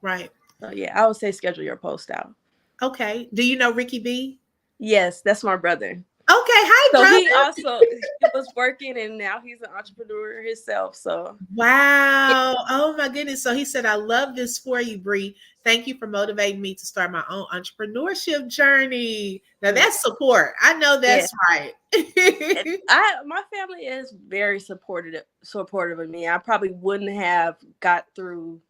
[SPEAKER 1] right.
[SPEAKER 2] So yeah, I would say schedule your post out.
[SPEAKER 1] Okay. Do you know Ricky B?
[SPEAKER 2] Yes, that's my brother.
[SPEAKER 1] Okay. Hi,
[SPEAKER 2] So he
[SPEAKER 1] brother.
[SPEAKER 2] also he was working, and now he's an entrepreneur himself. So yeah,
[SPEAKER 1] Wow. Oh my goodness. So he said, I love this for you, Bree. Thank you for motivating me to start my own entrepreneurship journey. Now
[SPEAKER 2] mm,
[SPEAKER 1] that's support. I know
[SPEAKER 2] yeah.
[SPEAKER 1] that's right.
[SPEAKER 2] My family is very supportive of me. I probably wouldn't have got through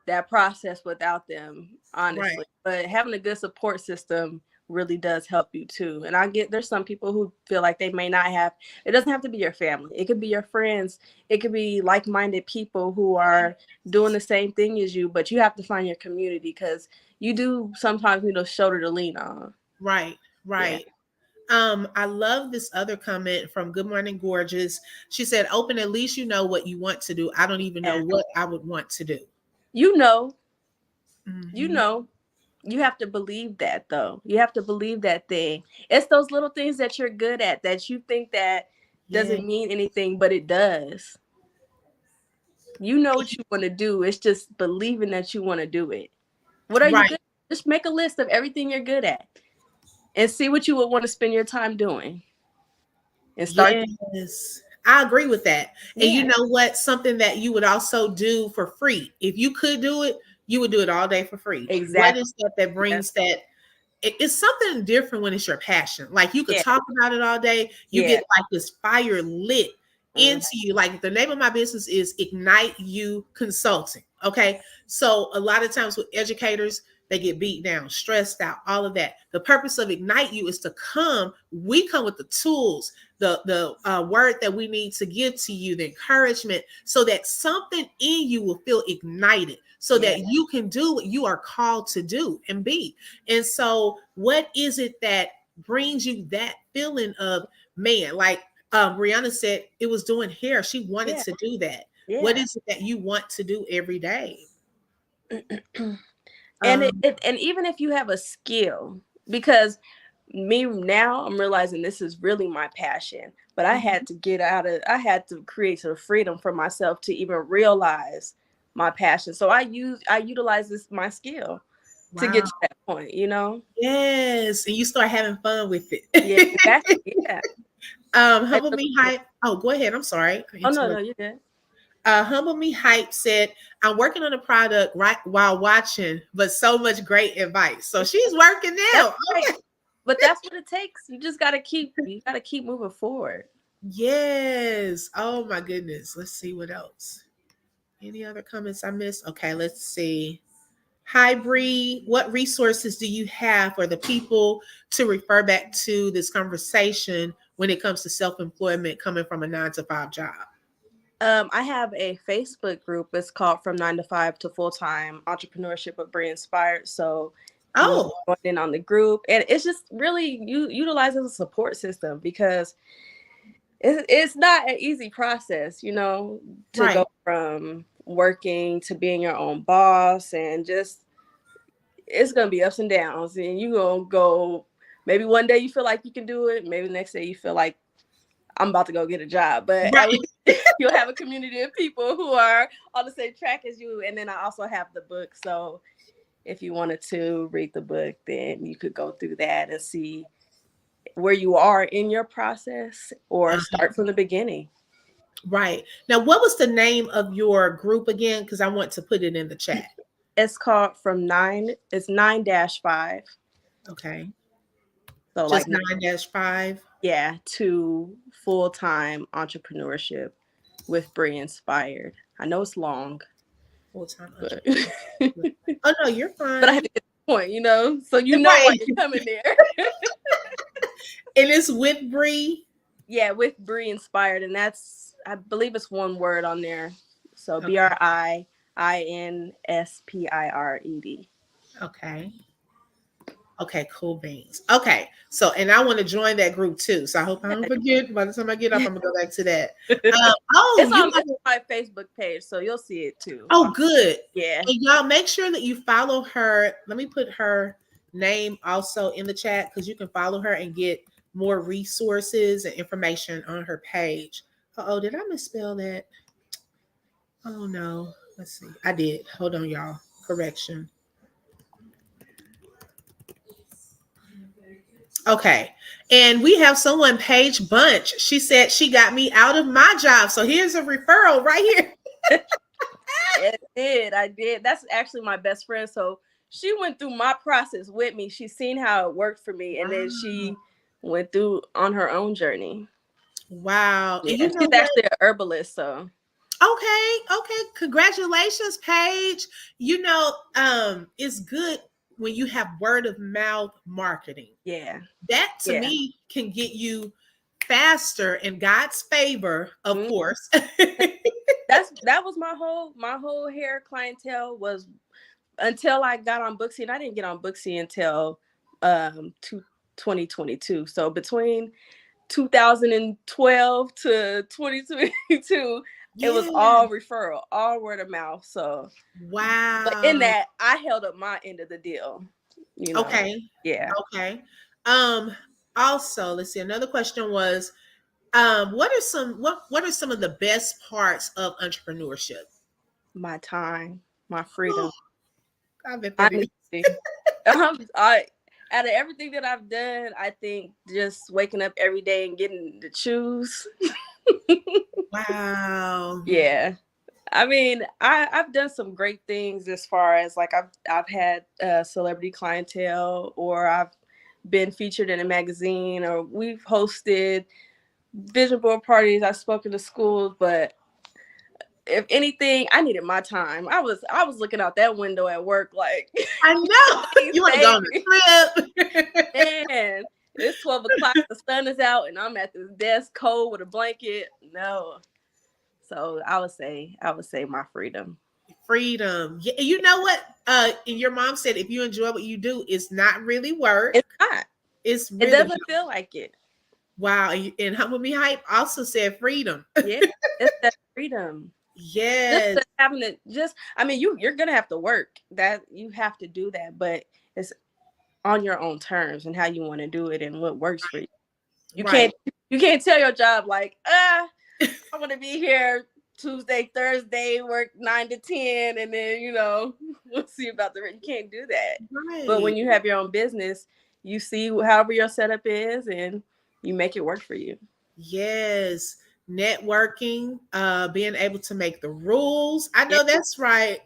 [SPEAKER 2] that process without them,
[SPEAKER 1] Right.
[SPEAKER 2] honestly. But having a good support system really does help you too. And I get there's some people who feel like they may not have. It doesn't have to be your family. It could be your friends. It could be like-minded people who are doing the same thing as you, but you have to find your community because you do sometimes need a shoulder to lean on.
[SPEAKER 1] Right.
[SPEAKER 2] Yeah.
[SPEAKER 1] Right. I love this other comment from Good Morning Gorgeous. She said, Open, at least you know what you want to do. I don't even know
[SPEAKER 2] Yeah.
[SPEAKER 1] what I would want to do.
[SPEAKER 2] You know, you
[SPEAKER 1] Mhm.
[SPEAKER 2] know. You have to believe that though. You have to believe that thing. It's those little things that you're good at that you think that
[SPEAKER 1] Yeah.
[SPEAKER 2] doesn't mean anything, but it does. You know what you want to do. It's just believing that you want to do it. What are you
[SPEAKER 1] Right.
[SPEAKER 2] good at? Just make a list of everything you're good at and see what you would want to spend your time doing and start.
[SPEAKER 1] Yes. I agree with that. And you
[SPEAKER 2] Yeah,
[SPEAKER 1] know what? Something that you would also do for free. If you could do it, you would do it all day for free. What
[SPEAKER 2] exactly.
[SPEAKER 1] is that that
[SPEAKER 2] Yeah,
[SPEAKER 1] brings that? It's something different when it's your passion. Like you could
[SPEAKER 2] yeah,
[SPEAKER 1] talk about it all day. You
[SPEAKER 2] yeah.
[SPEAKER 1] get like this fire lit
[SPEAKER 2] Mm,
[SPEAKER 1] into you. Like the name of my business is Ignite You Consulting. Okay. So a lot of times with educators, they get beat down, stressed out, all of that. The purpose of Ignite You is to come. We come with the tools, the word that we need to give to you, the encouragement, so that something in you will feel ignited, so
[SPEAKER 2] yeah,
[SPEAKER 1] that you can do what you are called to do and be. And so, what is it that brings you that feeling of, man, like Brianna said, it was doing hair. She wanted
[SPEAKER 2] yeah,
[SPEAKER 1] to do that. What
[SPEAKER 2] yeah.
[SPEAKER 1] is it that you want to do every day?
[SPEAKER 2] And
[SPEAKER 1] Um,
[SPEAKER 2] and even if you have a skill, because me now I'm realizing this is really my passion, but I had to create some freedom for myself to even realize my passion. So I utilize this my skill to get
[SPEAKER 1] wow.
[SPEAKER 2] to that point.
[SPEAKER 1] Yes. And you start having fun with
[SPEAKER 2] Yeah,
[SPEAKER 1] it.
[SPEAKER 2] exactly. Yeah. I
[SPEAKER 1] Humble
[SPEAKER 2] really
[SPEAKER 1] Me
[SPEAKER 2] do.
[SPEAKER 1] Hype. Oh, go ahead. I'm sorry. I
[SPEAKER 2] Oh no, no,
[SPEAKER 1] interrupted.
[SPEAKER 2] you're good.
[SPEAKER 1] Humble Me Hype said, I'm working on a product right while watching, but so much great advice. So she's working
[SPEAKER 2] That's
[SPEAKER 1] now.
[SPEAKER 2] right.
[SPEAKER 1] Okay.
[SPEAKER 2] But that's what it takes. You gotta keep moving forward.
[SPEAKER 1] Yes. Oh my goodness. Let's see what else. Any other comments I missed? Okay, let's see. Hi, Bree. What resources do you have for the people to refer back to this conversation when it comes to self-employment coming from a 9 to 5 job?
[SPEAKER 2] I have a Facebook group. It's called From 9 to 5 to Full Time Entrepreneurship with Bree Inspired. So if you want
[SPEAKER 1] Oh,
[SPEAKER 2] to join in on the group, and it's just really you utilize as a support system because it's not an easy process, to
[SPEAKER 1] right.
[SPEAKER 2] go from working to being your own boss, and just it's gonna be ups and downs, and you gonna go. Maybe one day you feel like you can do it. Maybe the next day you feel like I'm about to go get a job, but at
[SPEAKER 1] Right.
[SPEAKER 2] least you'll have a community of people who are on the same track as you. And then I also have the book. So if you wanted to read the book, then you could go through that and see where you are in your process or start from the beginning.
[SPEAKER 1] Right. Now, what was the name of your group again? Because I want to put it in the chat.
[SPEAKER 2] It's called it's 9-5.
[SPEAKER 1] Okay.
[SPEAKER 2] So
[SPEAKER 1] Just
[SPEAKER 2] like,
[SPEAKER 1] 9-5.
[SPEAKER 2] yeah, to full-time entrepreneurship with Bree Inspired. I know it's long,
[SPEAKER 1] Full-time
[SPEAKER 2] but
[SPEAKER 1] entrepreneur. Oh, no, you're
[SPEAKER 2] but I
[SPEAKER 1] fine.
[SPEAKER 2] have to get the point, so why
[SPEAKER 1] Right.
[SPEAKER 2] you're coming there.
[SPEAKER 1] And it's with Bree.
[SPEAKER 2] Yeah, with Bree Inspired, and I believe it's one word on there. So
[SPEAKER 1] Okay.
[SPEAKER 2] BRIINSPIRED.
[SPEAKER 1] Okay. Okay, cool beans. Okay, so and I want to join that group too. So I hope I don't forget. By the time I get up, I'm gonna go back to that. Oh,
[SPEAKER 2] It's on my Facebook page, so you'll see it too.
[SPEAKER 1] oh, good.
[SPEAKER 2] Yeah.
[SPEAKER 1] And y'all make sure that you follow her. Let me put her name also in the chat because you can follow her and get more resources and information on her page. Oh, did I misspell that? Oh no. Let's see. I did. Hold on, y'all. Correction. Okay. And we have someone, Paige Bunch. She said she got me out of my job. So here's a referral right here.
[SPEAKER 2] I did. That's actually my best friend. So she went through my process with me. She's seen how it worked for me. And then she went through on her own journey.
[SPEAKER 1] Wow.
[SPEAKER 2] Yeah.
[SPEAKER 1] And you know
[SPEAKER 2] She's
[SPEAKER 1] what?
[SPEAKER 2] actually an herbalist. So
[SPEAKER 1] Okay. Congratulations, Paige. It's good when you have word of mouth marketing.
[SPEAKER 2] yeah.
[SPEAKER 1] That to me can get you faster in God's favor, of course.
[SPEAKER 2] That was my whole hair clientele was until I got on Booksy, and I didn't get on Booksy until 2022. So between 2012 to 2022, it was all referral, all word of mouth. So
[SPEAKER 1] wow.
[SPEAKER 2] but in that, I held up my end of the deal.
[SPEAKER 1] Okay.
[SPEAKER 2] Yeah.
[SPEAKER 1] Okay. Also, let's see. Another question was, what are some of the best parts of entrepreneurship?
[SPEAKER 2] My time, my freedom.
[SPEAKER 1] I bet that is.
[SPEAKER 2] Honestly, out of everything that I've done, I think just waking up every day and getting to choose.
[SPEAKER 1] Wow.
[SPEAKER 2] Yeah. I mean, I've done some great things as far as like I've had celebrity clientele, or I've been featured in a magazine, or we've hosted vision board parties. I've spoken to schools, but if anything, I needed my time. I was looking out that window at work like
[SPEAKER 1] I know. You want to go on a trip.
[SPEAKER 2] Man, it's 12 o'clock, the sun is out, and I'm at this desk cold with a blanket. No. So I would say my freedom.
[SPEAKER 1] Freedom. You know what? And your mom said if you enjoy what you do, it's not really work.
[SPEAKER 2] It's not.
[SPEAKER 1] It
[SPEAKER 2] doesn't feel like it.
[SPEAKER 1] Wow. And Humble Me Hype also said freedom.
[SPEAKER 2] Yeah, it's that freedom.
[SPEAKER 1] Yes.
[SPEAKER 2] Just having to you're gonna have to work. That you have to do that, but it's on your own terms and how you want to do it and what works for you. You can't tell your job like, I want to be here Tuesday, Thursday, work 9 to 10, and then we'll see about the rest. You can't do that.
[SPEAKER 1] Right.
[SPEAKER 2] But when you have your own business, you see however your setup is and you make it work for you.
[SPEAKER 1] Yes. Networking, being able to make the rules. I know that's right.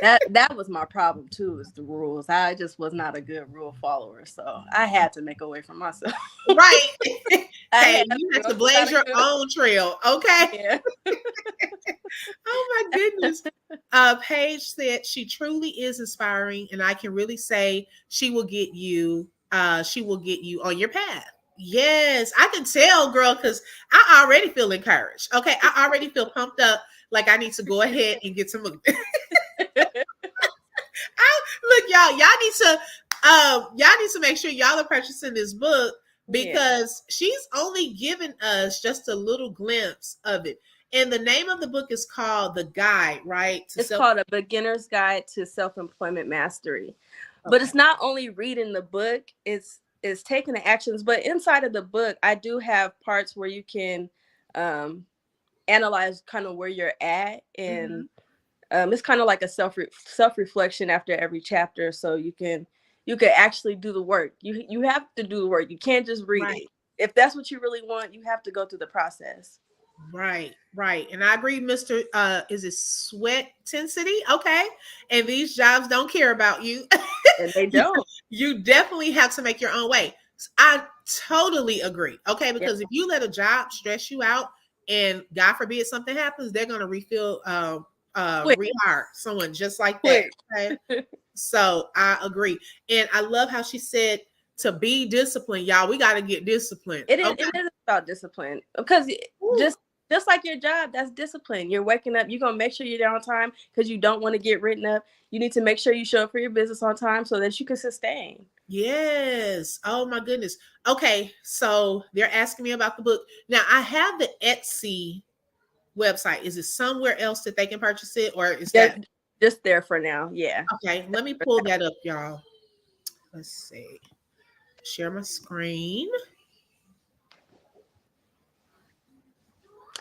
[SPEAKER 2] that was my problem too, is the rules. I just was not a good rule follower, so I had to make a way for myself.
[SPEAKER 1] Right. Hey, you have to blaze your own trail. Okay.
[SPEAKER 2] Yeah.
[SPEAKER 1] Oh my goodness. Paige said she truly is inspiring, and I can really say she will get you. She will get you on your path. Yes, I can tell, girl, because I already feel encouraged. Okay, I already feel pumped up. Like I need to go ahead and get some. Look, y'all need to y'all need to make sure y'all are purchasing this book
[SPEAKER 2] Yeah.
[SPEAKER 1] because she's only given us just a little glimpse of it. And the name of the book is called The Guide, right? To
[SPEAKER 2] It's
[SPEAKER 1] self.
[SPEAKER 2] called A Beginner's Guide to Self-Employment Mastery. But
[SPEAKER 1] Okay.
[SPEAKER 2] it's not only reading the book, it's taking the actions. But inside of the book, I do have parts where you can analyze kind of where you're at, and
[SPEAKER 1] Mhm.
[SPEAKER 2] it's kind of like a self reflection after every chapter, so you can actually do the work. You have to do the work. You can't just read
[SPEAKER 1] Right.
[SPEAKER 2] it. If that's what you really want, you have to go through the process.
[SPEAKER 1] Right, right. And I agree, Mr. Is it sweat intensity? Okay. And these jobs don't care about you.
[SPEAKER 2] And they
[SPEAKER 1] you.
[SPEAKER 2] don't.
[SPEAKER 1] You definitely have to make your own way. I totally agree. Okay,
[SPEAKER 2] Yeah.
[SPEAKER 1] because if you let a job stress you out and God forbid something happens, they're gonna
[SPEAKER 2] Quick,
[SPEAKER 1] rehire someone just like that.
[SPEAKER 2] quick.
[SPEAKER 1] Okay. So I agree. And I love how she said to be disciplined, y'all. We gotta get disciplined. Okay.
[SPEAKER 2] It is about discipline because
[SPEAKER 1] Woo.
[SPEAKER 2] just like your job, that's discipline. You're waking up. You're gonna make sure you're there on time because you don't want to get written up. You need to make sure you show up for your business on time so that you can sustain.
[SPEAKER 1] Yes. Oh my goodness. Okay. So they're asking me about the book. Now I have the Etsy website. Is it somewhere else that they can purchase it, or is
[SPEAKER 2] Just,
[SPEAKER 1] that
[SPEAKER 2] just there for now. Yeah.
[SPEAKER 1] okay? Let me pull that up, y'all. Let's see. Share my screen.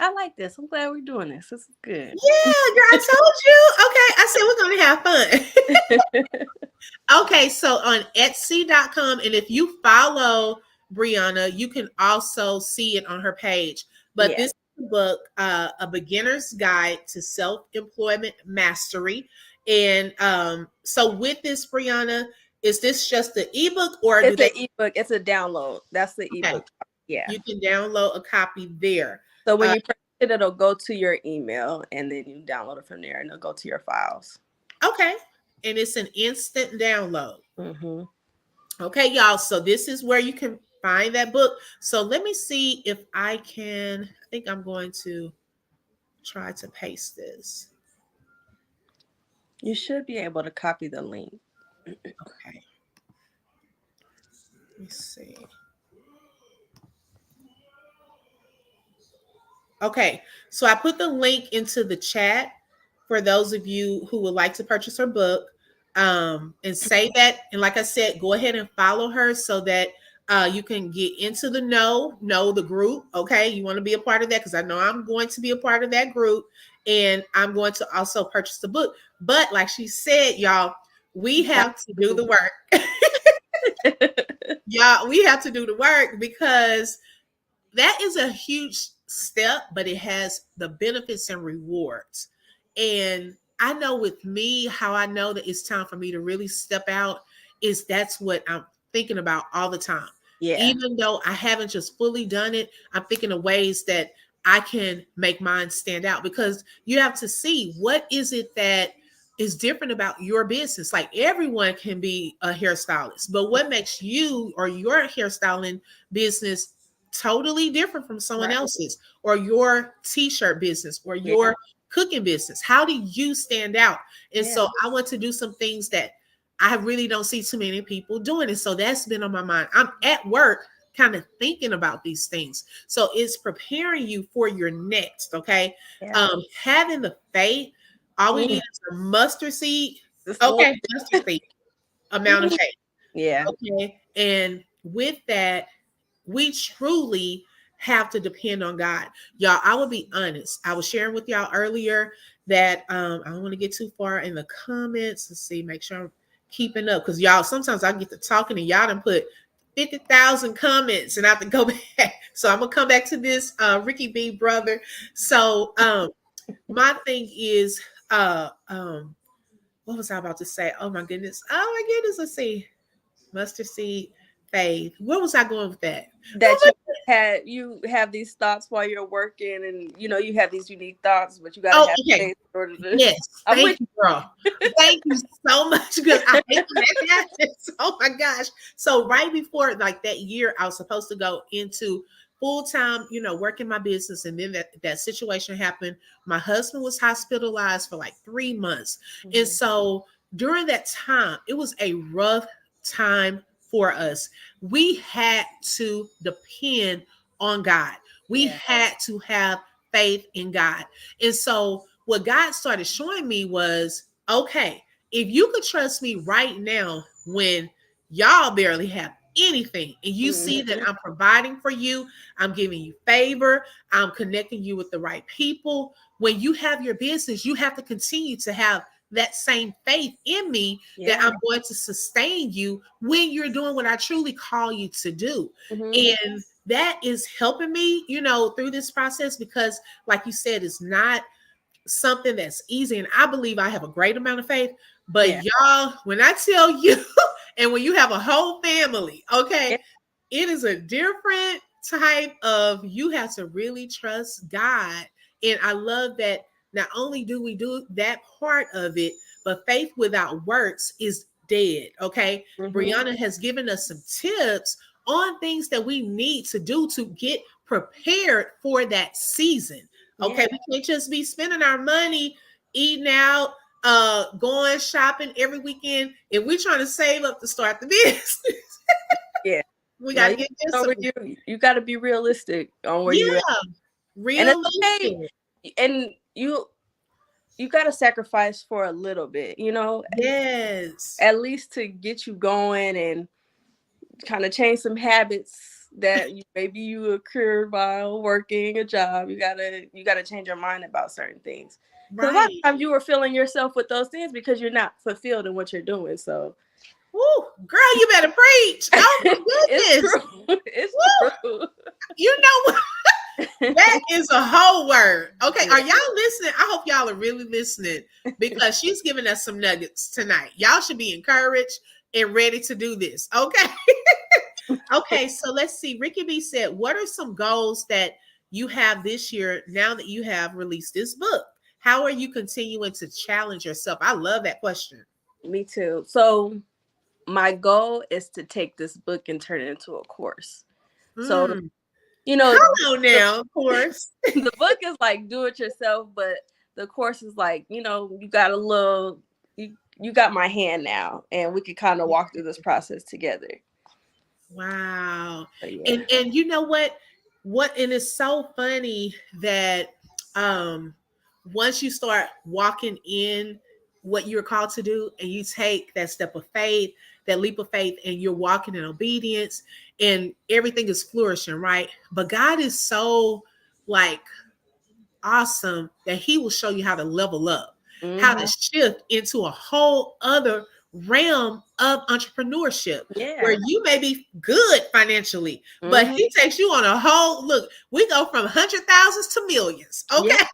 [SPEAKER 2] I like this. I'm glad we're doing this. This is good.
[SPEAKER 1] Yeah, girl, I told you. Okay, I said we're gonna have fun. Okay, so on Etsy.com, and if you follow Brianna, you can also see it on her page. But
[SPEAKER 2] Yeah.
[SPEAKER 1] this book, A Beginner's Guide to Self-Employment Mastery. And so with this, Brianna, is this just the ebook or do
[SPEAKER 2] It's
[SPEAKER 1] they
[SPEAKER 2] an ebook. It's a download. That's the
[SPEAKER 1] okay,
[SPEAKER 2] ebook. Yeah.
[SPEAKER 1] you can download a copy there.
[SPEAKER 2] So when
[SPEAKER 1] Uh,
[SPEAKER 2] you press it, it'll go to your email and then you download it from there and it'll go to your files.
[SPEAKER 1] okay. And it's an instant download.
[SPEAKER 2] Mm-hmm.
[SPEAKER 1] Okay, y'all. So this is where you can find that book. So let me see if I can. I think I'm going to try to paste this.
[SPEAKER 2] You should be able to copy the link.
[SPEAKER 1] Okay. Let me see. Okay. So I put the link into the chat for those of you who would like to purchase her book. And say that. And like I said, go ahead and follow her so that you can get into the know the group. Okay. You want to be a part of that because I know I'm going to be a part of that group. And I'm going to also purchase the book. But like she said, y'all, we
[SPEAKER 2] You have
[SPEAKER 1] have to
[SPEAKER 2] to
[SPEAKER 1] do the
[SPEAKER 2] do
[SPEAKER 1] work. Y'all, we have to do the work because that is a huge step, but it has the benefits and rewards. And I know with me, how I know that it's time for me to really step out is that's what I'm thinking about all the time.
[SPEAKER 2] Yeah.
[SPEAKER 1] Even though I haven't just fully done it, I'm thinking of ways that I can make mine stand out because you have to see what is it that is different about your business. Like everyone can be a hairstylist, but what makes you or your hairstyling business totally different from someone
[SPEAKER 2] Right.
[SPEAKER 1] else's or your t-shirt business or
[SPEAKER 2] Yeah.
[SPEAKER 1] your cooking business? How do you stand out? And
[SPEAKER 2] Yeah.
[SPEAKER 1] so I want to do some things that I really don't see too many people doing. And so that's been on my mind. I'm at work kind of thinking about these things. So it's preparing you for your next, okay?
[SPEAKER 2] Yeah.
[SPEAKER 1] Having the faith, all we need
[SPEAKER 2] Mm,
[SPEAKER 1] is a mustard seed.
[SPEAKER 2] just a little
[SPEAKER 1] Okay, mustard seed amount of
[SPEAKER 2] bit.
[SPEAKER 1] faith.
[SPEAKER 2] Yeah.
[SPEAKER 1] Okay. And with that, we truly have to depend on God. Y'all, I will be honest. I was sharing with y'all earlier that I don't want to get too far in the comments. Let's see, make sure I'm keeping up. Because y'all, sometimes I get to talking and y'all done put 50,000 comments and I have to go back. So I'm gonna come back to this Ricky B brother. So my thing is what was I about to say? Oh my goodness. Oh my goodness. Let's see. Mustard seed, faith. Where was I going with that?
[SPEAKER 2] That
[SPEAKER 1] Oh
[SPEAKER 2] you have these thoughts while you're working, and you have these unique thoughts, but you got to
[SPEAKER 1] Oh,
[SPEAKER 2] have
[SPEAKER 1] okay.
[SPEAKER 2] faith in order to.
[SPEAKER 1] Yes.
[SPEAKER 2] I'm
[SPEAKER 1] Thank
[SPEAKER 2] with
[SPEAKER 1] you, girl. Thank you so much because I hate when that happens. Oh my gosh. So right before like that year, I was supposed to go into full time, working my business. And then that situation happened. My husband was hospitalized for like 3 months. And
[SPEAKER 2] you.
[SPEAKER 1] so during that time, it was a rough time for us. We had to depend on God. We
[SPEAKER 2] Yeah.
[SPEAKER 1] had to have faith in God. And so what God started showing me was, okay, if you could trust me right now when y'all barely have anything and you see that
[SPEAKER 2] Mhm.
[SPEAKER 1] I'm providing for you, I'm giving you favor, I'm connecting you with the right people. When you have your business, you have to continue to have that same faith in me that
[SPEAKER 2] Yeah.
[SPEAKER 1] I'm going to sustain you when you're doing what I truly call you to do.
[SPEAKER 2] Hmm.
[SPEAKER 1] And that is helping me, through this process because, like you said, it's not something that's easy. And I believe I have a great amount of faith. But
[SPEAKER 2] Yeah.
[SPEAKER 1] y'all, when I tell you, and when you have a whole family,
[SPEAKER 2] Yeah.
[SPEAKER 1] okay, it is a different type of you have to really trust God. And I love that not only do we do that part of it, but faith without works is dead. Okay.
[SPEAKER 2] Hmm.
[SPEAKER 1] Brianna has given us some tips on things that we need to do to get prepared for that season. Okay.
[SPEAKER 2] Yeah.
[SPEAKER 1] We can't just be spending our money eating out, going shopping every weekend. If we're trying to save up to start the business,
[SPEAKER 2] Yeah.
[SPEAKER 1] we got
[SPEAKER 2] Now
[SPEAKER 1] to
[SPEAKER 2] you
[SPEAKER 1] get
[SPEAKER 2] know where
[SPEAKER 1] disciplined.
[SPEAKER 2] you got to be realistic on where you at,
[SPEAKER 1] Yeah,
[SPEAKER 2] and it's okay.
[SPEAKER 1] realistic.
[SPEAKER 2] And you got to sacrifice for a little bit,
[SPEAKER 1] Yes.
[SPEAKER 2] at least to get you going and kind of change some habits that maybe you occur while working a job. You gotta change your mind about certain things. Because a lot of
[SPEAKER 1] Right.
[SPEAKER 2] times you were filling yourself with those things because you're not fulfilled in what you're doing. So
[SPEAKER 1] Woo, girl, you better preach. Oh my
[SPEAKER 2] it's
[SPEAKER 1] goodness.
[SPEAKER 2] true. It's
[SPEAKER 1] Woo.
[SPEAKER 2] true.
[SPEAKER 1] You know what? That is a whole word. Okay, are
[SPEAKER 2] Yeah.
[SPEAKER 1] y'all listening? I hope y'all are really listening because she's giving us some nuggets tonight. Y'all should be encouraged and ready to do this. Okay. Okay, so let's see. Ricky B said, what are some goals that you have this year now that you have released this book? How are you continuing to challenge yourself? I love that question.
[SPEAKER 2] Me too. So my goal is to take this book and turn it into a course. So,
[SPEAKER 1] Mm,
[SPEAKER 2] you know,
[SPEAKER 1] come on
[SPEAKER 2] the,
[SPEAKER 1] now, of course.
[SPEAKER 2] the book is like do it yourself, but the course is like, you got a little you got my hand now and we could kind of walk through this process together.
[SPEAKER 1] Wow.
[SPEAKER 2] But yeah.
[SPEAKER 1] And you know what? And it's so funny that um once you start walking in what you're called to do and you take that step of faith, that leap of faith, and you're walking in obedience and everything is flourishing, right? But God is so like awesome that he will show you how to level up, how to
[SPEAKER 2] Hmm.
[SPEAKER 1] shift into a whole other realm of entrepreneurship where
[SPEAKER 2] Yeah.
[SPEAKER 1] you may be good financially, but
[SPEAKER 2] Hmm.
[SPEAKER 1] he takes you on a whole look. We go from hundred thousands to millions.
[SPEAKER 2] Yeah.
[SPEAKER 1] Okay.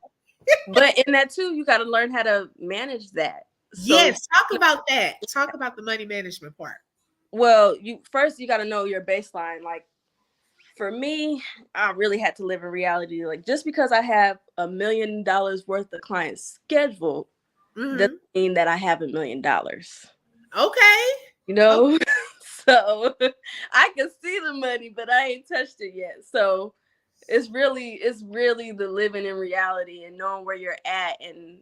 [SPEAKER 2] But in that too, you got to learn how to manage that. So,
[SPEAKER 1] Yes. Talk about that. Talk about the money management part.
[SPEAKER 2] well, you got to know your baseline. Like for me, I really had to live in reality. Like just because I have $1 million worth of clients scheduled doesn't
[SPEAKER 1] Hmm.
[SPEAKER 2] mean that I have $1 million.
[SPEAKER 1] Okay.
[SPEAKER 2] You
[SPEAKER 1] Okay.
[SPEAKER 2] know, so I can see the money, but I ain't touched it yet. So it's really the living in reality and knowing where you're at and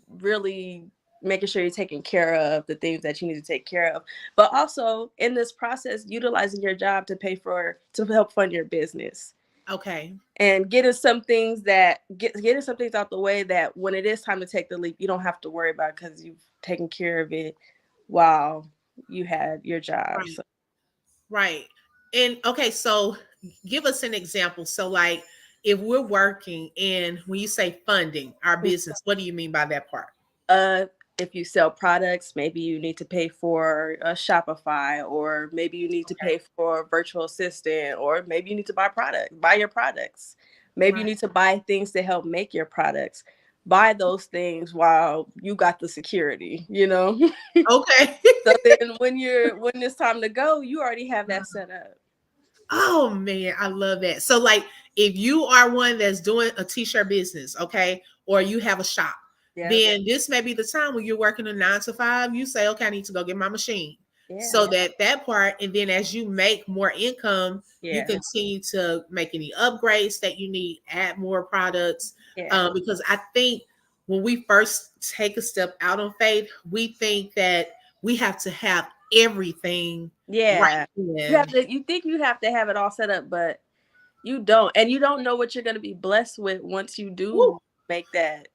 [SPEAKER 2] really making sure you're taking care of the things that you need to take care of, but also in this process utilizing your job to help fund your business
[SPEAKER 1] Okay.
[SPEAKER 2] and getting some things out the way that when it is time to take the leap you don't have to worry about because you've taken care of it while you had your job.
[SPEAKER 1] Right.
[SPEAKER 2] So
[SPEAKER 1] Right. And okay, so give us an example. So, like, if we're working and when you say funding our business, what do you mean by that part?
[SPEAKER 2] uh if you sell products, maybe you need to pay for a Shopify, or maybe you need to
[SPEAKER 1] Okay.
[SPEAKER 2] pay for a virtual assistant, or maybe you need to buy your products. Maybe you
[SPEAKER 1] Right.
[SPEAKER 2] need to buy things to help make your products. Buy those things while you got the security.
[SPEAKER 1] Okay.
[SPEAKER 2] So then when it's time to go, you already have that set up.
[SPEAKER 1] Oh man, I love that. So like if you are one that's doing a t-shirt business, okay, or you have a shop,
[SPEAKER 2] Yeah.
[SPEAKER 1] then this may be the time when you're working a 9 to 5, you say, okay, I need to go get my machine.
[SPEAKER 2] Yeah.
[SPEAKER 1] So that part, and then as you make more income, you
[SPEAKER 2] Yeah.
[SPEAKER 1] continue to make any upgrades that you need, add more products.
[SPEAKER 2] Yeah.
[SPEAKER 1] Because I think when we first take a step out on faith, we think that we have to have everything right
[SPEAKER 2] Yeah.
[SPEAKER 1] then.
[SPEAKER 2] You think you have to have it all set up, but you don't. And you don't know what you're gonna be blessed with once you
[SPEAKER 1] Woo,
[SPEAKER 2] do make that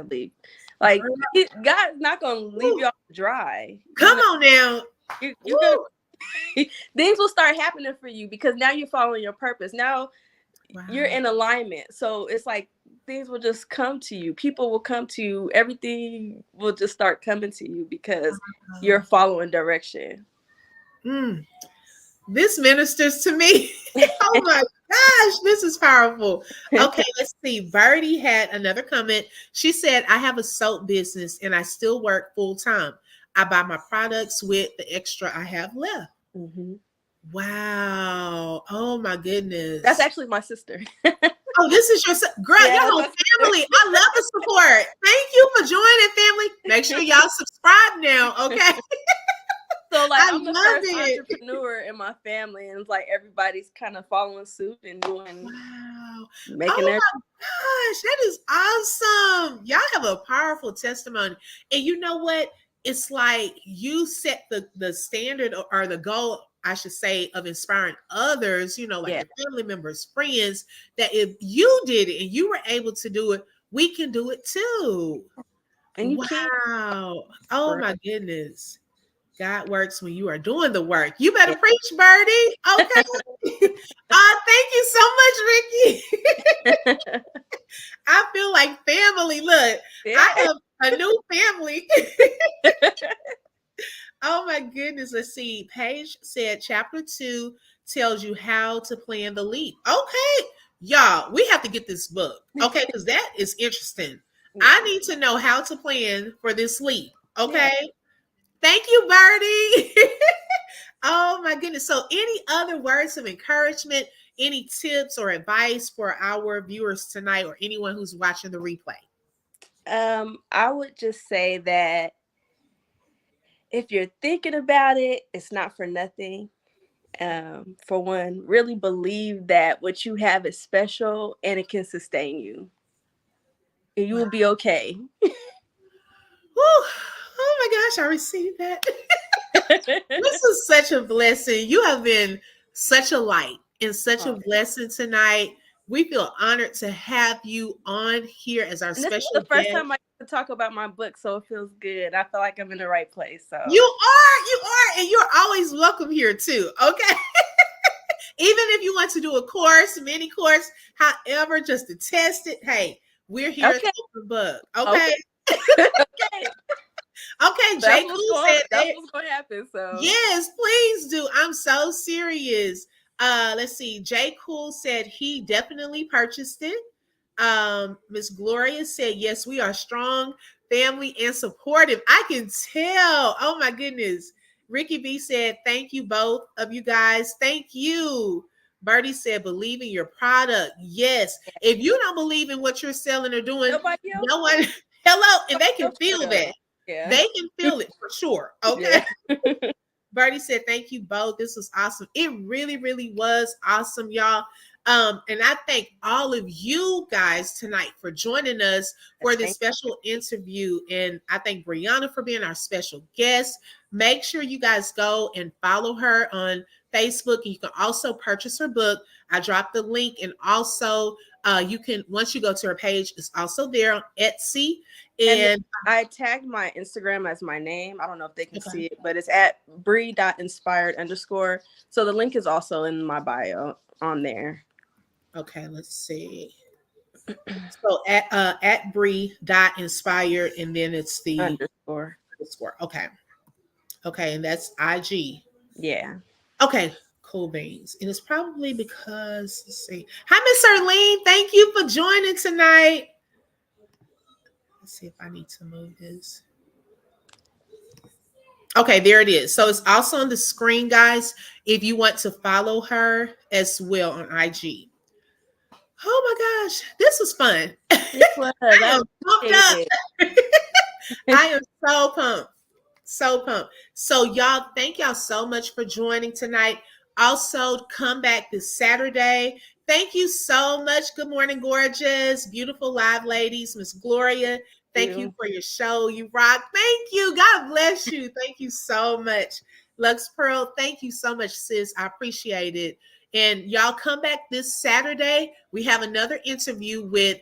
[SPEAKER 2] leap. Like
[SPEAKER 1] girl,
[SPEAKER 2] God's not gonna leave
[SPEAKER 1] woo.
[SPEAKER 2] you off dry.
[SPEAKER 1] Come on now.
[SPEAKER 2] You're gonna
[SPEAKER 1] Woo.
[SPEAKER 2] things will start happening for you because now you're following your purpose. Now you're
[SPEAKER 1] Wow.
[SPEAKER 2] in alignment. So it's like things will just come to you. People will come to you. Everything will just start coming to you because you're following direction.
[SPEAKER 1] Mm. This ministers to me. Oh my gosh, this is powerful. Okay, let's see. Birdie had another comment. She said, I have a soap business and I still work full time. I buy my products with the extra I have left.
[SPEAKER 2] Mhm.
[SPEAKER 1] Wow. Oh my
[SPEAKER 2] That's
[SPEAKER 1] goodness.
[SPEAKER 2] actually my sister.
[SPEAKER 1] Oh, this is your girl,
[SPEAKER 2] Yeah,
[SPEAKER 1] your
[SPEAKER 2] that's
[SPEAKER 1] whole
[SPEAKER 2] my sister.
[SPEAKER 1] family. I love the support. Thank you for joining, family. Make sure y'all subscribe now, okay?
[SPEAKER 2] So like
[SPEAKER 1] I
[SPEAKER 2] I'm the
[SPEAKER 1] love
[SPEAKER 2] first
[SPEAKER 1] it.
[SPEAKER 2] entrepreneur in my family, and it's like everybody's kind of following suit and doing
[SPEAKER 1] Wow.
[SPEAKER 2] making
[SPEAKER 1] Oh
[SPEAKER 2] their
[SPEAKER 1] my gosh, that is awesome. Y'all have a powerful testimony. And you know what? It's like you set the standard or the goal, I should say, of inspiring others, like
[SPEAKER 2] yeah.
[SPEAKER 1] your family members, friends, that if you did it and you were able to do it, we can do it too.
[SPEAKER 2] And you can't.
[SPEAKER 1] Wow. Oh
[SPEAKER 2] For
[SPEAKER 1] my goodness. God works when you are doing the work. You better
[SPEAKER 2] real.
[SPEAKER 1] preach, Birdie. Okay. Thank you so much, Ricky. I feel like family. Look, I
[SPEAKER 2] Yeah.
[SPEAKER 1] have a new family. Oh my goodness. Let's see. Paige said chapter 2 tells you how to plan the leap. Okay. Y'all, we have to get this book. Okay, because that is interesting. I
[SPEAKER 2] Yeah.
[SPEAKER 1] need to know how to plan for this leap.
[SPEAKER 2] Yeah.
[SPEAKER 1] Okay. Thank you, Birdie. Oh my goodness. So, any other words of encouragement, any tips or advice for our viewers tonight or anyone who's watching the replay?
[SPEAKER 2] I would just say that if you're thinking about it, it's not for nothing. For one, really believe that what you have is special and it can sustain you. And you
[SPEAKER 1] Wow.
[SPEAKER 2] will be okay.
[SPEAKER 1] Whew. Oh my gosh, I received that. This is such a blessing. You have been such a light and such a
[SPEAKER 2] Oh,
[SPEAKER 1] blessing tonight. We feel honored to have you on here as our
[SPEAKER 2] and this is the
[SPEAKER 1] special
[SPEAKER 2] first
[SPEAKER 1] guest.
[SPEAKER 2] time I get to talk about my book, so it feels good. I feel like I'm in the right place. So
[SPEAKER 1] And you're always welcome here too. Okay. Even if you want to do a course, mini course, however, just to test it, hey, we're here to
[SPEAKER 2] okay,
[SPEAKER 1] open the book.
[SPEAKER 2] okay,
[SPEAKER 1] Okay.
[SPEAKER 2] okay.
[SPEAKER 1] Okay. Jay Cool said
[SPEAKER 2] That's
[SPEAKER 1] that.
[SPEAKER 2] what's going to happen. So
[SPEAKER 1] Yes, please do. I'm so serious. Let's see. Jay Cool said he definitely purchased it. Miss Gloria said, yes, we are strong, family, and supportive. I can tell. Oh my goodness. Ricky B said, thank you both of you guys. Thank you. Birdie said, believe in your product. Yes. If you don't believe in what you're selling or doing,
[SPEAKER 2] nobody else
[SPEAKER 1] no one, hello, and they can feel
[SPEAKER 2] will.
[SPEAKER 1] that.
[SPEAKER 2] Yeah,
[SPEAKER 1] They can feel it for sure. Okay.
[SPEAKER 2] yeah.
[SPEAKER 1] Birdie said, thank you both. This was awesome. It really, really was awesome, y'all. And I thank all of you guys tonight for joining us for this
[SPEAKER 2] Thank
[SPEAKER 1] special interview. And I thank Brianna for being our special guest. Make sure you guys go and follow her on Facebook. You can also purchase her book. I dropped the link. And also, you can, once you go to her page, it's also there on Etsy.
[SPEAKER 2] And
[SPEAKER 1] And
[SPEAKER 2] I tagged my Instagram as my name. I don't know if they can
[SPEAKER 1] okay,
[SPEAKER 2] see it, but it's at Bree.inspired_. So the link is also in my bio on there.
[SPEAKER 1] okay, let's see. So at Bree.inspired, and then it's the
[SPEAKER 2] Underscore.
[SPEAKER 1] underscore. Okay. Okay, and that's IG.
[SPEAKER 2] Yeah.
[SPEAKER 1] Okay, cool beans. And it's probably because let's see. Hi, Miss Erlene. Thank you for joining tonight. Let's see if I need to move this. Okay, there it is. So it's also on the screen, guys, if you want to follow her as well on IG. Oh my gosh, this was fun.
[SPEAKER 2] It was.
[SPEAKER 1] I
[SPEAKER 2] I
[SPEAKER 1] am pumped
[SPEAKER 2] appreciate
[SPEAKER 1] up.
[SPEAKER 2] it.
[SPEAKER 1] I am so pumped. So pumped. So, y'all, thank y'all so much for joining tonight. Also, come back this Saturday. Thank you so much. Good morning, gorgeous, beautiful live ladies. Miss Gloria, thank you
[SPEAKER 2] You.
[SPEAKER 1] for your show. You rock. Thank you. God bless you. Thank you so much. Lux Pearl, thank you so much, sis. I appreciate it. And y'all come back this Saturday. We have another interview with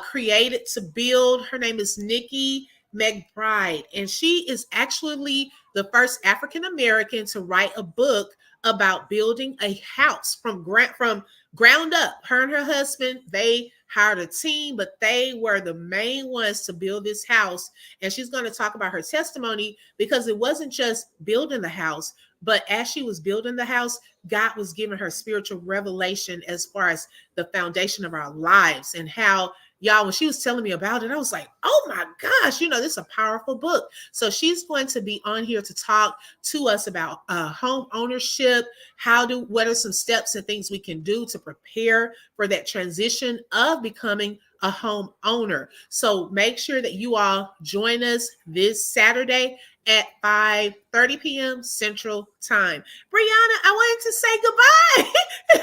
[SPEAKER 1] Created to Build. Her name is Nikki McBride, and she is actually the first African American to write a book about building a house from ground up. Her and her husband, they hired a team, but they were the main ones to build this house. And she's going to talk about her testimony because it wasn't just building the house, but as she was building the house, God was giving her spiritual revelation as far as the foundation of our lives and how, y'all, when she was telling me about it, I was like, oh my gosh, this is a powerful book. So she's going to be on here to talk to us about home ownership, what are some steps and things we can do to prepare for that transition of becoming a home owner. So make sure that you all join us this Saturday at 5:30 p.m. Central Time. Brianna, I wanted to say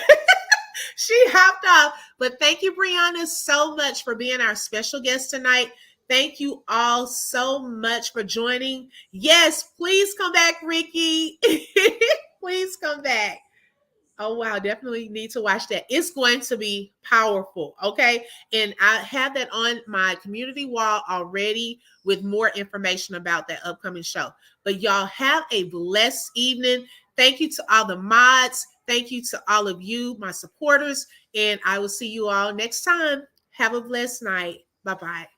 [SPEAKER 1] goodbye. She hopped off. But thank you, Brianna, so much for being our special guest tonight. Thank you all so much for joining. Yes, please come back, Ricky. Please come back. Oh wow, definitely need to watch that. It's going to be powerful, okay? And I have that on my community wall already with more information about that upcoming show. But y'all have a blessed evening. Thank you to all the mods. Thank you to all of you, my supporters, and I will see you all next time. Have a blessed night. Bye-bye.